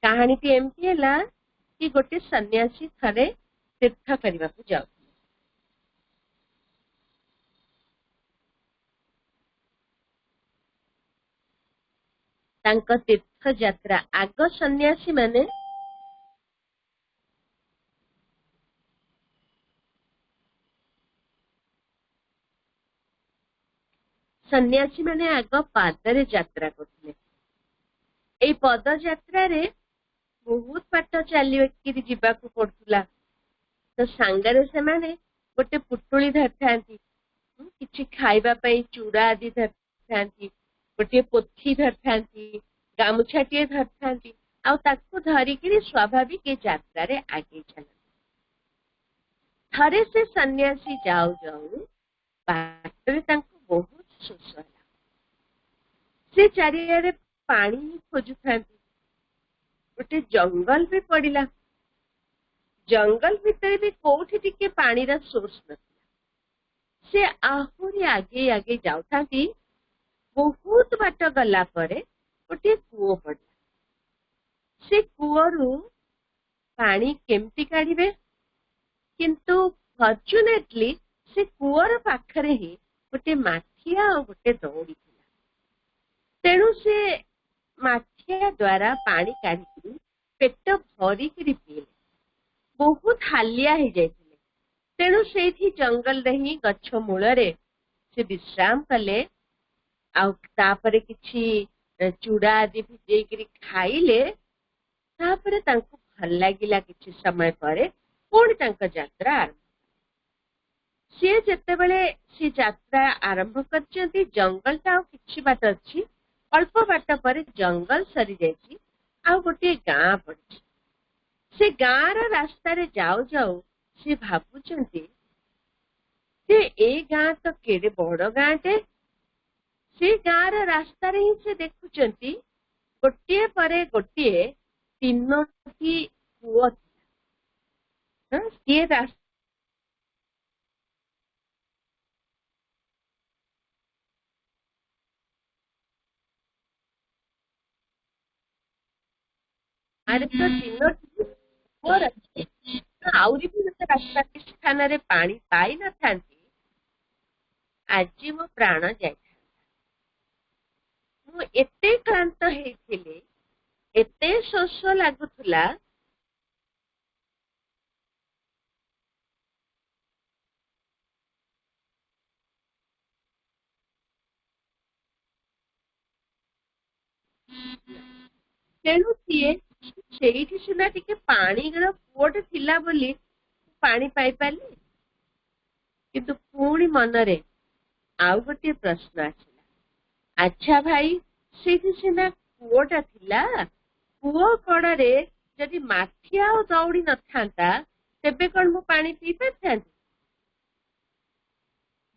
कहानी एमती है कि गोटे सन्यासी थरे तीर्थ करने को जाऊ तीर्थ यात्रा आग सन्यासी माने आग पादरे यात्रा करथिले। ए पद यात्रा रे बहुत बाट चली जीवाकू पड़ुला। तो सांगरे से माने गोटे पुटुली धरथांती किछि खाइबा पई चूड़ा आदि धरथांती गोटे पोथी धरथांती गामुछाटिए धरथांती आ ताकू धरिकी स्वाभाविक ए यात्रा रे आगे चलती। थरे से सन्यासी जाऊ जाऊ बाटरे तांको बहुत शोष होला। से चारियारे पानी खोजुथांती। गोटे जंगल भी पड़िला। जंगल भितर भी कोठी टिके पानी रा सोर्स न से आहुरी आगे आगे जाउथांती। बहुत बाट गला परे गोटे कूओ पड़ला। से कूओरु पानी केमती काढ़िबे किंतु फॉर्चुनेटली से कूअर पाखरे ही गोटे माठिया और गोटे दौड़ी थिला तेणु से माठिया द्वारा पानी काढ़ी पेट भरिक पीले बहुत हालिया हो जाइथिले तेणु सेठी जंगल रे ही गछ मूलरे से विश्राम कले आउ तापरे किछि चूड़ा आदि भिजेकरी खाइले तापरे तांको भल लागिला किछि समय परे पुणी तांको यात्रा आरंभ सी जेतेबेले सी यात्रा आरंभ करचंती जंगल ता किछि बाट अछि अल्प बाट पर जंगल सरी जाइछि आ गोटे गाँ पड़छि से गाँ रा रास्ता रे जाऊ जाऊ से भाबुचंती जे ए गाँ तो केडे बड़ गाँटे से गाँ रा रास्ता रे ही से देखुचंती गोटे परे गोटे तीनोटी कूଅ हाँ ये रास्ता तो तीनोटी कूଅ रखी आउरी भी गोटे रास्ता स्थान रे पानी पाई न थांती आज मो प्राण जाय मु एते क्लांत हेइथिले एते शोष लागुथुला तेणु सीए ସେଇଠି ସିନା ଟିକେ ପାଣିର କୂଅଟେ ଥିଲା ବୋଲି ପାଣି ପାଇପାରିଲି କିନ୍ତୁ ପୁଣି ମନରେ ଆଉ ଗୋଟିଏ ପ୍ରଶ୍ନ ଆସିଲା ଆଚ୍ଛା ଭାଇ ସେଇଠି ସିନା କୂଅଟା ଥିଲା କୂଅ କଡ଼ରେ ଯଦି ମାଠିଆ ଆଉ ଦଉଡ଼ି ନଥାନ୍ତା ତେବେ କଣ ମୁଁ ପାଣି ପିଇ ପାରିଥାନ୍ତି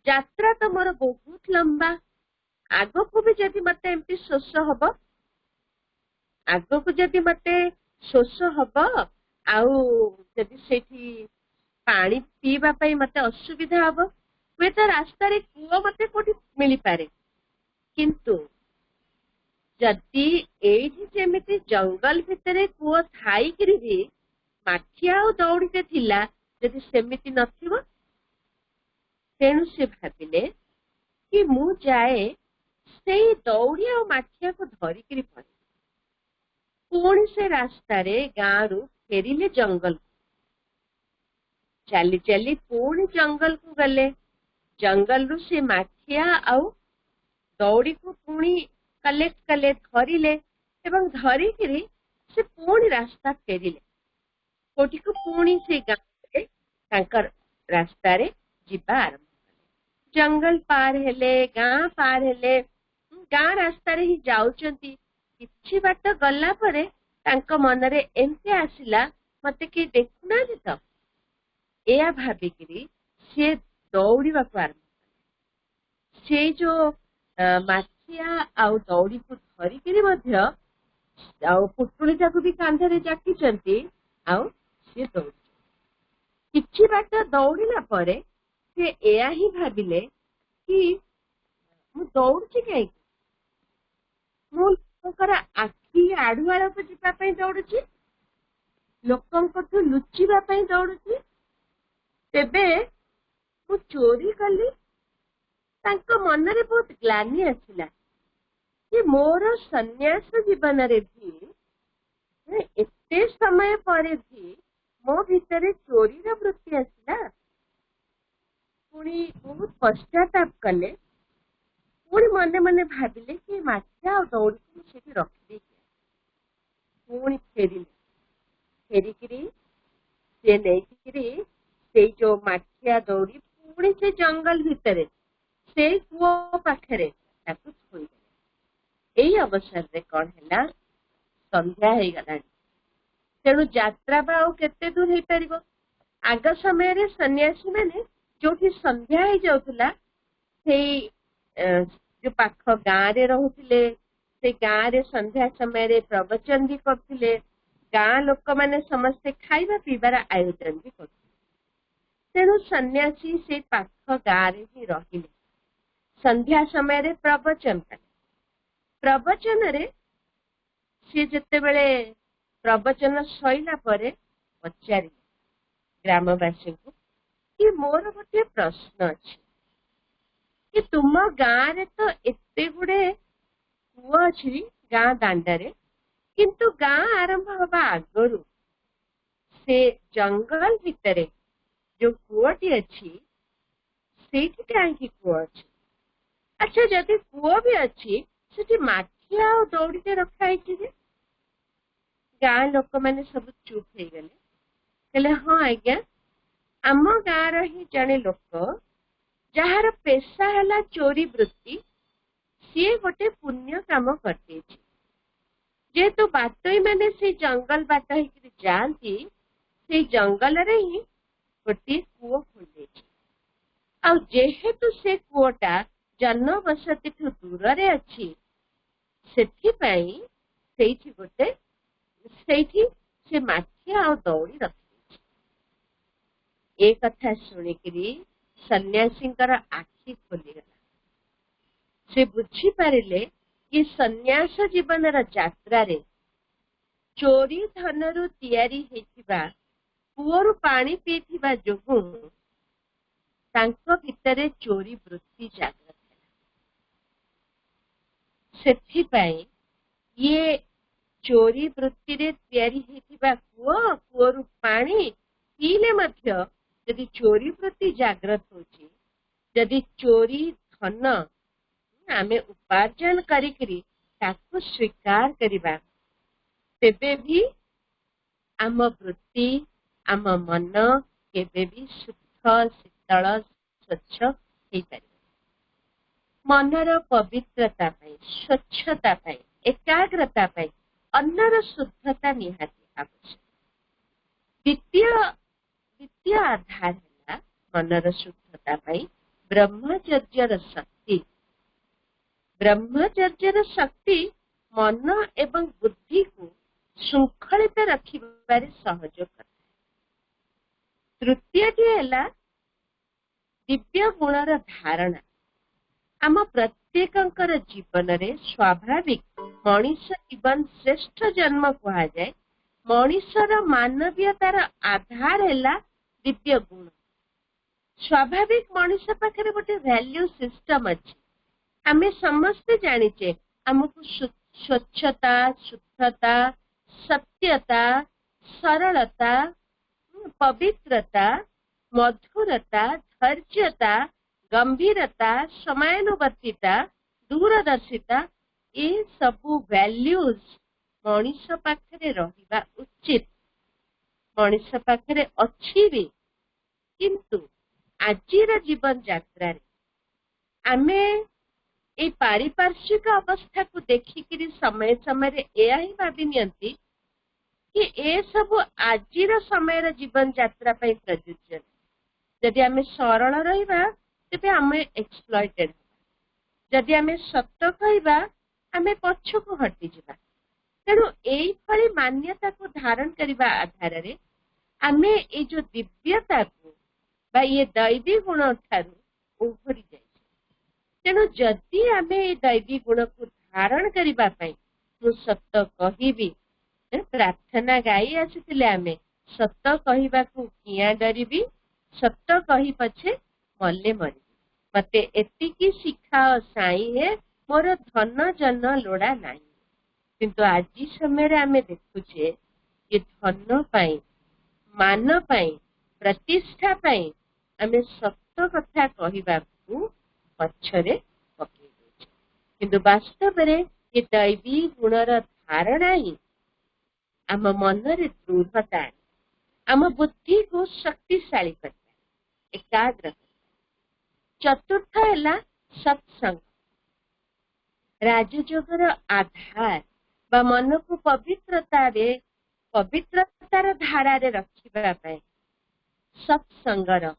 ଯାତ୍ରା ତ ମୋର ବହୁତ ଲମ୍ବା ଆଗକୁ ବି ଯଦି ମତେ ଏମିତି ଶୋଷ ହବ ଆଗକୁ ଯଦି ମତେ ଶୋଷ ହବ ଆଉ ଯଦି ସେଇଠି ପାଣି ପିଇବା ପାଇଁ ମତେ ଅସୁବିଧା ହବ ହୁଏତ ରାସ୍ତାରେ କୂଅ ମତେ କୋଉଠି ମିଳିପାରେ କିନ୍ତୁ ଯଦି ଏଇଠି ଯେମିତି ଜଙ୍ଗଲ ଭିତରେ କୂଅ ଥାଇକିରି ବି ମାଠିଆ ଆଉ ଦଉଡ଼ିଟେ ଥିଲା ଯଦି ସେମିତି ନଥିବ ତେଣୁ ସେ ଭାବିଲେ କି ମୁଁ ଯାଏ ସେଇ ଦଉଡ଼ି ଆଉ ମାଠିଆକୁ ଧରିକିରି ପଡେ ପୁଣି ସେ ରାସ୍ତାରେ ଗାଁରୁ ଫେରିଲେ ଜଙ୍ଗଲ ଚାଲି ଚାଲି ପୁଣି ଜଙ୍ଗଲକୁ ଗଲେ ଜଙ୍ଗଲରୁ ସେ ମାଠିଆ ଆଉ ଦଉଡ଼ିକୁ ପୁଣି କଲେକ୍ଟ କଲେ ଧରିଲେ ଏବଂ ଧରିକିରି ସେ ପୁଣି ରାସ୍ତା ଫେରିଲେ କୋଉଠିକୁ ପୁଣି ସେ ଗାଁରେ ତାଙ୍କର ରାସ୍ତାରେ ଯିବା ଆରମ୍ଭ କଲେ ଜଙ୍ଗଲ ପାର ହେଲେ ଗାଁ ପାର ହେଲେ ଗାଁ ରାସ୍ତାରେ ହିଁ ଯାଉଛନ୍ତି କିଛି ବାଟ ଗଲା ପରେ ତାଙ୍କ ମନରେ ଏମିତି ଆସିଲା ମତେ କିଏ ଦେଖୁନାହାନ୍ତି ତ ଏୟା ଭାବିକିରି ସେ ଦୌଡ଼ିବାକୁ ଆରମ୍ଭ କଲେ ସେଇ ଯୋଉ ମାଠିଆ ଆଉ ଦଉଡ଼ିକୁ ଧରିକିରି ମଧ୍ୟ ଆଉ ପୁଟୁଳିଟାକୁ ବି କାନ୍ଧରେ ଜାକିଛନ୍ତି ଆଉ ସେ ଦୌଡୁଛନ୍ତି କିଛି ବାଟ ଦୌଡ଼ିଲା ପରେ ସେ ଏୟା ହିଁ ଭାବିଲେ କି ମୁଁ ଦୌଡୁଛି କାହିଁକି ମୁଁ ଲୋକଙ୍କର ଆଖି ଆଢୁଆଳକୁ ଯିବା ପାଇଁ ଦୌଡୁଛି ଲୋକଙ୍କଠୁ ଲୁଚିବା ପାଇଁ ଦୌଡୁଛି ତେବେ ମୁଁ ଚୋରି କଲି ତାଙ୍କ ମନରେ ବହୁତ ଗ୍ଲାନି ଆସିଲା କି ମୋର ସନ୍ନ୍ୟାସ ଜୀବନରେ ବି ଏତେ ସମୟ ପରେ ବି ମୋ ଭିତରେ ଚୋରିର ବୃତ୍ତି ଆସିଲା ପୁଣି ବହୁତ ପଶ୍ଚାତାପ କଲେ ପୁଣି ମନେ ମନେ ଭାବିଲେ କି ମାଠିଆ ଆଉ ଦଉଡ଼ିକୁ ସେଠି ରଖିଦେଇକି ପୁଣି ଫେରିକିରି ସେ ନେଇକିରି ସେଇ ଯୋଉ ମାଠିଆ ଦଉଡ଼ି ପୁଣି ସେ ଜଙ୍ଗଲ ଭିତରେ ସେଇ କୂଅ ପାଖରେ ତାକୁ ଥୋଇଦେଲେ ଏଇ ଅବସରରେ କଣ ହେଲା ସନ୍ଧ୍ୟା ହେଇଗଲାଣି ତେଣୁ ଯାତ୍ରା ବା ଆଉ କେତେ ଦୂର ହେଇପାରିବ ଆଗ ସମୟରେ ସନ୍ନ୍ୟାସୀ ମାନେ ଯୋଉଠି ସନ୍ଧ୍ୟା ହେଇଯାଉଥିଲା ସେଇ ଯୋଉ ପାଖ ଗାଁରେ ରହୁଥିଲେ ସେ ଗାଁରେ ସନ୍ଧ୍ୟା ସମୟରେ ପ୍ରବଚନ ବି କରୁଥିଲେ ଗାଁ ଲୋକମାନେ ସମସ୍ତେ ଖାଇବା ପିଇବାର ଆୟୋଜନ ବି କରୁଥିଲେ ତେଣୁ ସନ୍ନ୍ୟାସୀ ସେ ପାଖ ଗାଁରେ ହିଁ ରହିଲେ ସନ୍ଧ୍ୟା ସମୟରେ ପ୍ରବଚନ କଲେ ପ୍ରବଚନରେ ସେ ଯେତେବେଳେ ପ୍ରବଚନ ସଇଲା ପରେ पचारि ग्रामवासी को कि मोर गोटे प्रश्न अच्छी कि तुम गाँव रे तो एते गुड़े कूଅ अच्छी गाँ दांडरे किंतु गाँ आरंभ हवा आगरू से जंगल भितरे जो कूଅटी अच्छी सेठी काहे कूଅ अच्छी अच्छा जदि कूଅ भी अच्छी सेठी माठिया और दौड़ीटे रखा है गाँ लोक मैंने सब चुप हो गले कहले हाँ आज्ञा आम गाँव ही जड़े लोक जार पेशा है चोरी वृत्ति सी गोटे पुण्य काम करते जेहेतु बाटई मैंने से जंगल बाट जाती से जंगल रे ही गोटे कूओ खोल आ जेहेतु से कूओटा जनबसति दूर रे अच्छी सेठिपाई सेठी गोटे सेठी से माठिया आ दौड़ी रखी ए कथा शुणिकी सन्यासींकर आखि खोलीगला से बुझी पारिले कि सन्यास जीवन यात्रा रे चोरी धनरु तैयारी हेथिबा कूओरु पानी पीथिबा जोगु तांको भितरे चोरी वृत्ति जागृत सेथिपाई ये चोरी वृत्ति रे तैयारी हेथिबा कूओ कूओरु पानी पीले मध्य यदि चोरी वृत्ति जागृत होची यदि चोरी धन आमे उपार्जन करिकरी ताकु स्वीकार करिबा तेबे भी आम वृत्ति आम मन केबे भी शुद्ध शीतल स्वच्छ हेई पारे मनर पवित्रता पाई स्वच्छता पाई एकाग्रता पाई अन्नर शुद्धता निहाती आवश्यक द्वितीय आधार है मनर शुद्धता पाई ब्रह्मचर्यर शक्ति ब्रह्मचर्यर शक्ति मन एवं बुद्धि को श्रृंखलित रखिबारे सहयोग करता है तृतीय दिव्य गुणर धारणा आम प्रत्येकंकर जीवन रे स्वाभाविक मनीष जीवन श्रेष्ठ जन्म कहा जाए मनीषर मानवीयतार आधार है दिव्य गुण स्वाभाविक मनीष पाखे गोटे वैल्यू सिस्टम अच्छी आमे समस्ते जानिचे आमको स्वच्छता शुद्धता सत्यता सरलता पवित्रता मधुरता धैर्यता गंभीरता समयानुवर्तिता दूरदर्शिता ये सबू वैल्यूज मनीष पाखे रहिबा उचित मनीष पाखे अच्छी भी किंतु आजिर जीवन यात्रा रे आमे ए पारिपार्श्विक अवस्था को देखिकी समय समय या ही भावी नियंती कि ए सब आजिर समय जीवन यात्रा प्रयोज्य जदि आमे सरल रहिबा तेबे आमे एक्सप्लॉइटेड जदि आमे सत्य कहबा आमे पछको हटि जिबा तेणु एई फली मान्यता को धारण करबा आधार रे आमे ए जो दिव्यता को बा ये दैवी गुण ठारू उभरी जाय तेणु जदि आमे ए दैवी गुण को धारण करबा पई मु सत्य कहिबी प्रार्थना गाई आसीथिले आमे सत्य कहबा को किया डरिबी सत्य कही पछे मल्ले मरी मते एतिकी शिक्षा साई है मोर धन जन लोड़ा नाही किंतु आज समय आमे देखुचे ये धन पाई मान पाई प्रतिष्ठा पाई आमे सत्य कथा कहबा को पछरे पकई देछे किंतु वास्तव रे ये दैवी गुणर धारणा ही आम मन रे दृढ़ता आम बुद्धि को शक्तिशाली करता एकाग्र चतुर्थ है सत्संग राजयोगर आधार बा मन को पवित्रतार धारा रे रखिबा पय सत्संगर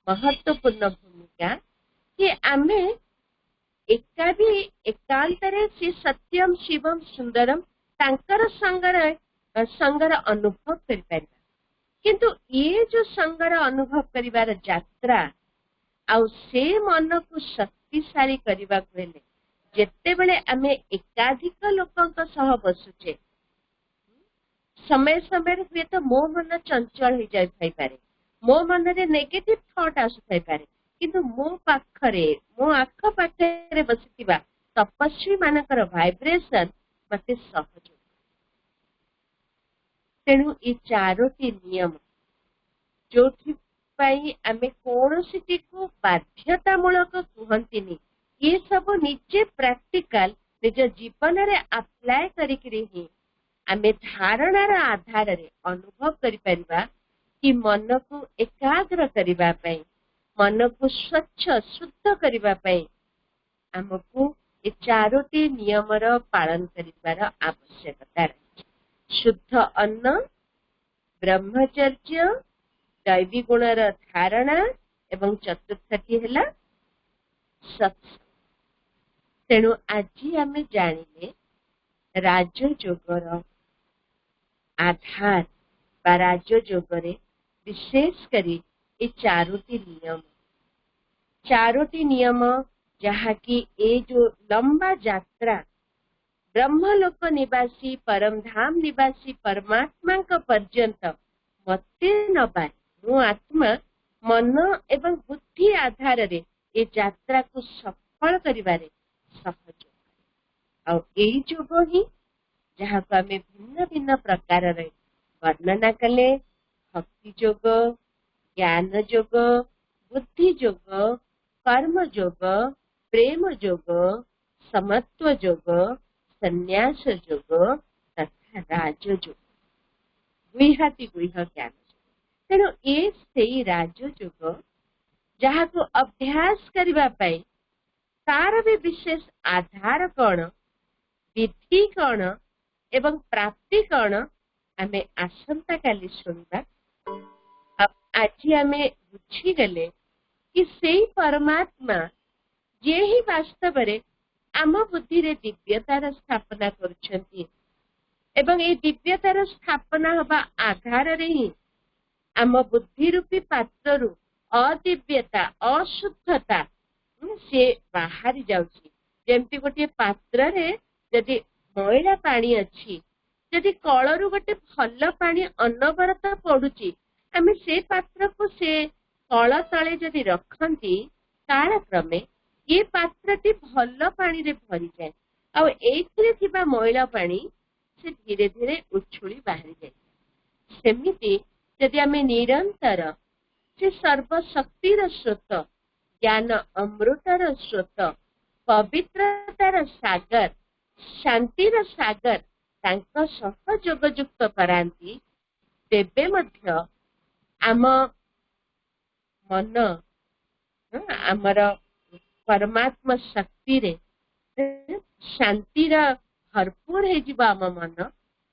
महत्वपूर्ण भूमिका कि आमे एका भी एकांतरे से सत्यम शिवम सुंदरम तांकर संगर अनुभव करि परिबा किंतु ये जो संगर अनुभव करिवार यात्रा आउ से मन को शक्तिशाली करबा हेले जेते बेले आमे एकाधिक लोकंक सह बसुचे समय समय हुए तो मो मन चंचल हो जाए, मो मन रे नेगेटिव थॉट आसुथाई पारे, किंतु मो पाखरे मो आख पाखरे बसिथिबा तपस्वी मानकर भाइब्रेशन मते सहज। तेणु ये चारोटी नियम जो आमे कौनसी को बाध्यतामूलक कहती, ये सब निजे प्रैक्टिकल निज जीवन रे अप्लाई करिकरी ही आमे धारणार आधार रे अनुभव करि परिबा कि मन को एकाग्र करिबा पई, मन को स्वच्छ शुद्ध करिबा पई हमको ये चारोटी नियमर पालन करिबार आवश्यकता है। शुद्ध अन्न, ब्रह्मचर्य, दैवी गुणर धारणा एवं चतुर्थटी है सत्संग। तेणु आज आम जानिले राजयोगर आधार बा राजयोगरे विशेष करी ये चारोटी नियम जहाँकि ए जो लंबा यात्रा ब्रह्मलोक निवासी परम धाम निवासी परमात्मा पर्यंत मते नबार मो आत्मा मन एवं बुद्धि आधार रे ए यात्रा को सफल करिबारे सहयोग और यही जोग ही जहाँ को आम भिन्न भिन्न प्रकार वर्णना कले, भक्ति जोग, ज्ञान जोग, बुद्धि जोग, कर्म जोग, प्रेम जोग, समत्व जोग, संन्यास जोग तथा राजयोग, गुहाती गुह ज्ञान। तेणु ये से राजयोग जहाँ को अभ्यास करबा पई तार भी विशेष आधार कौन, विधि कौन एवं प्राप्ति कौन आमे आसंता काली सुनिबा। अब आज आमे बुझीगले कि सेई परमात्मा जे ही वास्तव रे आम बुद्धि रे दिव्यतार स्थापना करुछंती एवं ए दिव्यतार स्थापना हबा आधार रे ही आम बुद्धि रूपी पात्ररू अदिव्यता अशुद्धता से बाहरी जाउची। जेमती गोटे पात्र रे यदि मैला पानी अच्छी, यदि कलरू गोटे भल पानी अनवरत पड़ुची, आमे से पात्र को से कल तले जदि रखंती कालक्रमे ये पात्रटी भल पानी रे भरी जाए और एथिरे थिबा मैला पानी से धीरे धीरे उछुली बाहरी जाए। सेमिति यदि आमे निरंतर से सर्वशक्तिर स्रोत, ज्ञान अमृतर स्रोत, पवित्रतार सागर, शांतिर सागर तांको सहयोगयुक्त करांती, तेबे मध्य आम मन आमर परमात्मा शक्ति रे शांतिर भरपूर है जीवा आम मन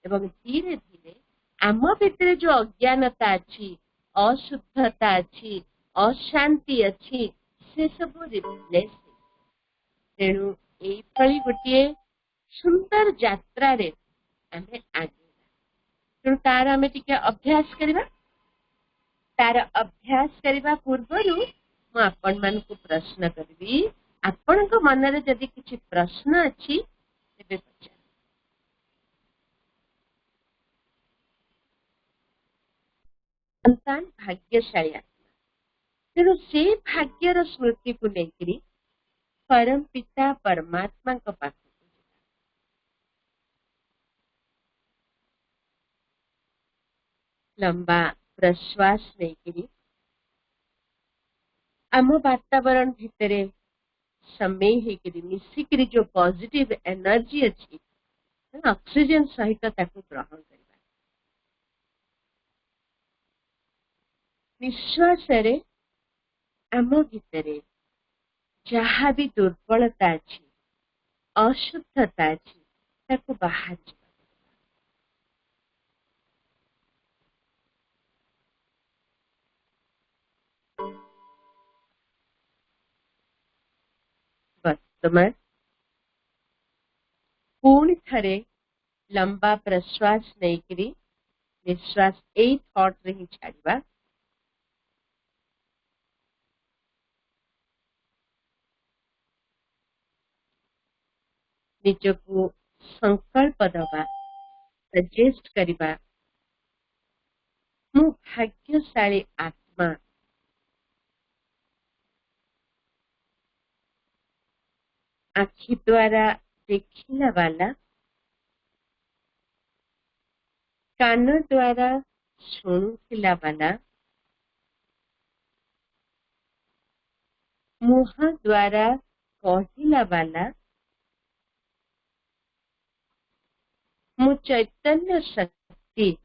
एवं धीरे धीरे आम भितर जो अज्ञानता अच्छी, अशुद्धता अच्छी, अशांति अच्छी से सब रिप्लेस। तेणु एई गोटे सुंदर यात्रा रे आमे आगे तेणु तार आमे टिके अभ्यास करिबा। तार अभ्यास करिबा पूर्वरु मु आपण मानकु प्रश्न करबी, आपनक मन रे जदि किछि प्रश्न अछि तेबे पचार। संतान भाग्यशाली आत्मा, तेणु से भाग्यर स्मृति को लेकरी परम पिता परमात्मा को पाख लंबा प्रश्वास लेकरी आम वातावरण भितरे समय हेकरी मिसिकरी जो पॉजिटिव एनर्जी अच्छी ऑक्सीजन सहित ताकू ग्रहण करबा। निश्वास रे आम भितरे जहाँ भी दुर्बलता अच्छी, अशुद्धता अच्छी ताकू बाहर जा। वर्तमान पूर्ण थरे लंबा प्रश्वास नहीं करी निश्वास यही थॉट रे ही छाड़वा। निजको संकल्प दबा, सजेस्ट करिबा मु भाग्यशाली आत्मा आखि द्वारा देखिला वाला, कान द्वारा शुणुथिला वाला, मुह द्वारा कहिला वाला, मु चैतन्य शक्ति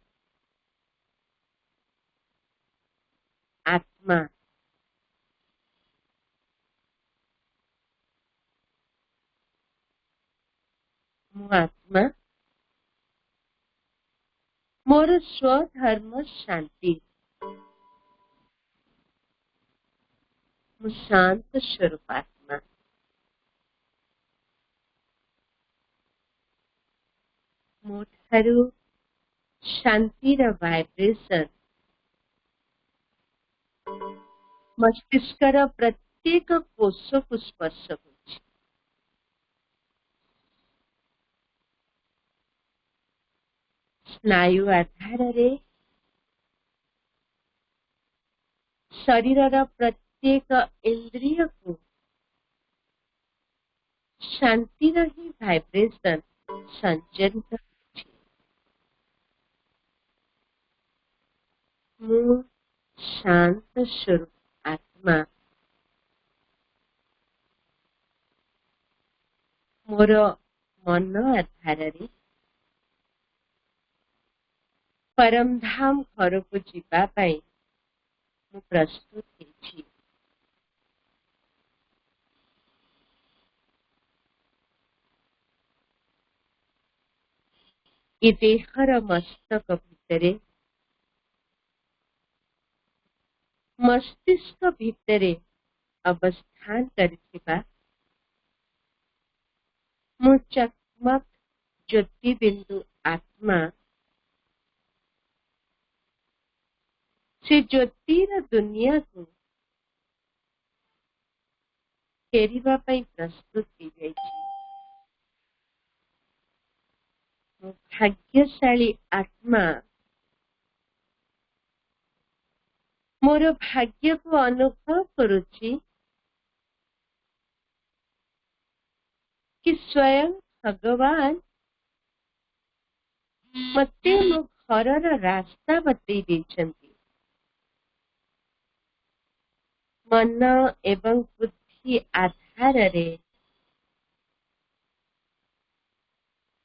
आत्मा मु आत्मा मोर स्वधर्म शांति मु शांत स्वरूप आत्मा मो ठारू शांतिर वाइब्रेशन मस्तिष्कर प्रत्येक कोश को स्पर्श होछि। स्नायु आधार रे शरीरर प्रत्येक इंद्रिय को शांतिर ही वाइब्रेशन संचरित होछि। मु शांत स्वरूप आत्मा मोर मन आधार रे परम धाम घर को जीवा पाई मु प्रस्तुत हेछि। ए देहर मस्तक भितरे मस्तिष्क भितरे अवस्थान करिथिबा मु चकमक ज्योति बिंदु आत्मा से ज्योतिर दुनिया को फेरिबा पई प्रस्तुत की जाइछि। मु भाग्यशाली आत्मा मोर भाग्य को अनुभव करुछि कि स्वयं भगवान मते मो घरर रास्ता बतई देछन्ति। मन एवं बुद्धि आधार रे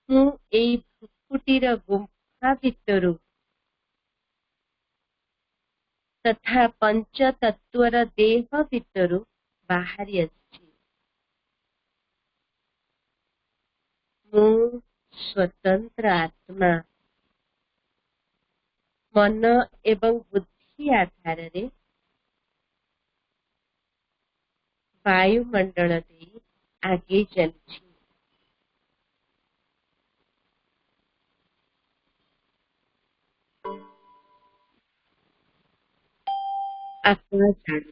मु एई भुकुटीर गुम्फा भितरु तथा पंच तत्वर देह भितरु बाहरी आछि। मु स्वतंत्र आत्मा मन एवं बुद्धि आधार रे वायुमंडल दे आगे चलछि। आत्मा जाणु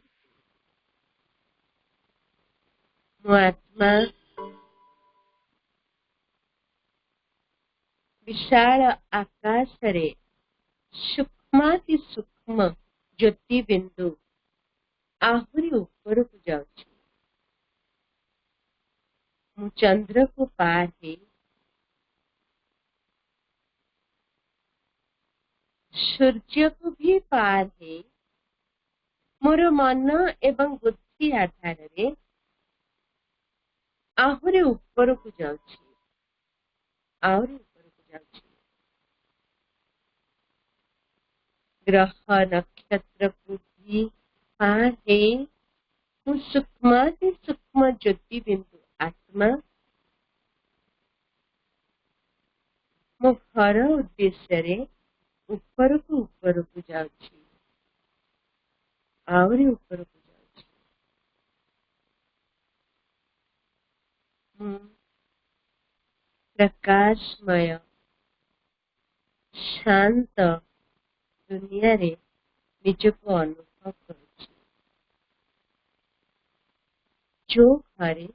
मो आत्मा विशाल आकाश रे सूक्ष्माति सूक्ष्म ज्योति बिंदु आहुरी ऊपर को जाउछि। मु चंद्र को पार है सूर्य को भी पार है मोर मन एवं बुद्धि आधार रे आहुरी ऊपर को जाउछि। आहुरी ऊपर को जाउछि। ग्रह नक्षत्र को भी पार है मु सूक्ष्माति सूक्ष्म ज्योति बिंदु आत्मा मो घर उद्देश्य रे ऊपर को जाउछि। आहुरी ऊपर को जाउछि। प्रकाशमय शांत दुनिया रे निजको अनुभव करुछि। जो घरे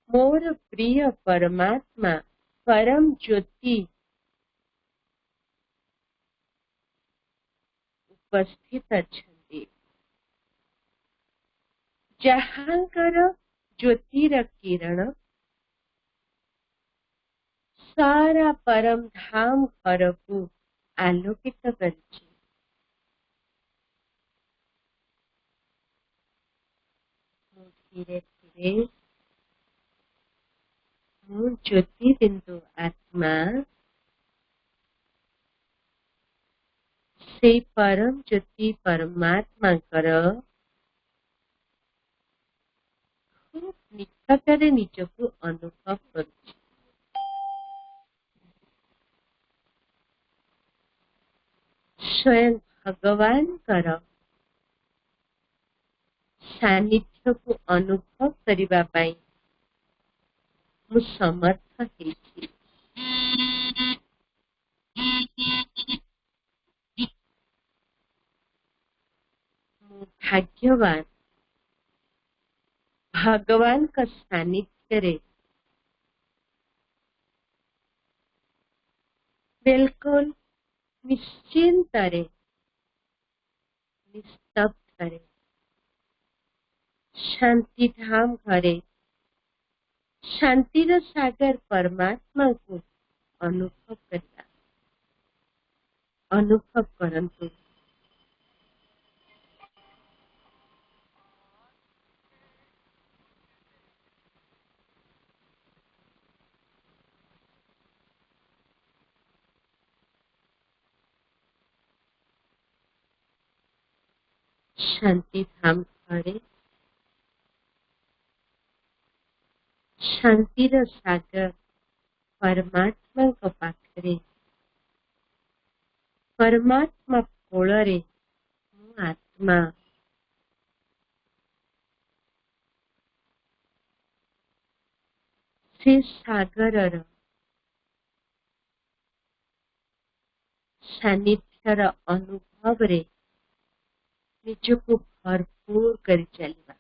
मोर प्रिय परमात्मा परम ज्योति उपस्थित अछंती। जहाँकर ज्योतिर किरण सारा परम धाम घर को आलोकित करिछि। धीरे धीरे मु ज्योति बिंदु आत्मा से परम ज्योति परमात्मा कर खूब निकटरे निजको अनुभव करुछि। स्वयं भगवान कर सानिध्य को अनुभव करिबा पाई मु समर्थ हेछि। मु भाग्यवान भगवान का सानिध्य रे बिल्कुल निश्चिंत रे निस्तब्ध रे शांति धाम घरे शांतिर सागर परमात्मा को अनुभव करता अनुभव करंतु। शांति धाम घरे शांतिर सागर परमात्मा को पाखरे परमात्मा कोलरे मु आत्मा से सागरर सानिध्यर अनुभव रे निजको भरपूर करी चलिबा।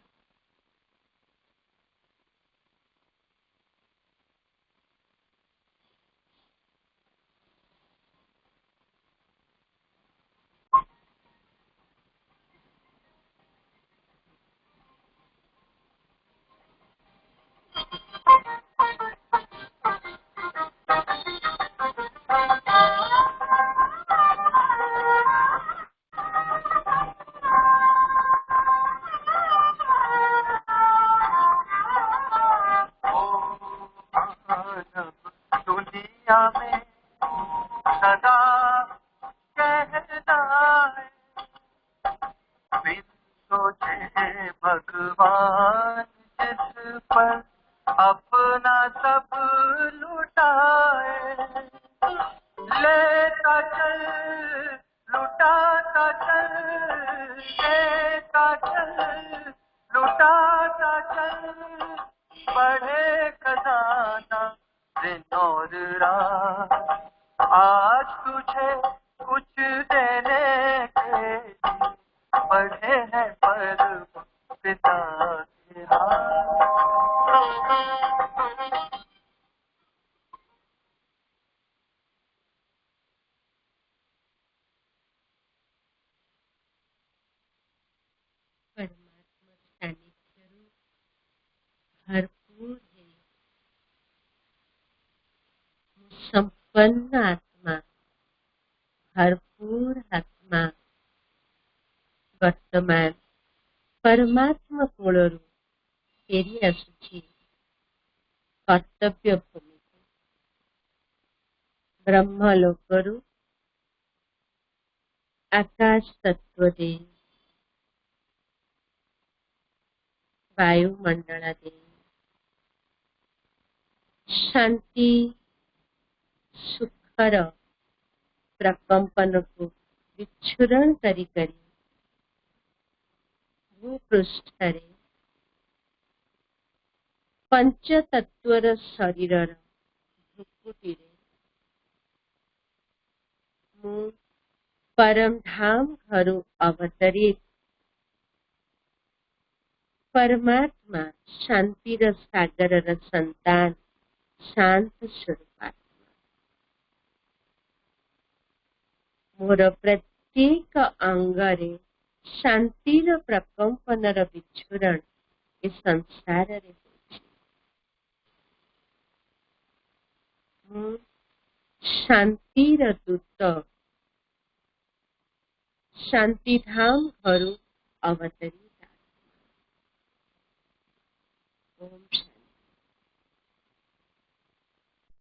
दुनिया में सदा कहता है बिन सोचे भगवान जिस पर अपना सब लुटाए लेता चल लुटाता चल लेता चल लुटाता चल बढ़े खजाना दिन और रात आज तुझे कुछ देने के बढ़े हैं पर पिता के हाथ। परमात्मा सानिध्य भरपूर है। संपन्न आत्मा भरपूर आत्मा वर्तमान परमात्मा कोलरू फेरी आसुछि कर्तव्य भूमि ब्रह्मलोकरू आकाश तत्व दे वायुमंडल दे शांति सुखर प्रकंपन को विच्छुरण करी करी भूपृष्ठ रे पंच तत्वर शरीर भ्रुकुटी रे मु परम धाम घरु अवतरित परमात्मा शांतिर सागर संतान शांत स्वरूप मोर प्रत्येक अंगरे शांतिर प्रकंपनर विच्छुरण ए संसार रे शांतिर दूत शांतिधाम घरु अवतरित। ओम शांति।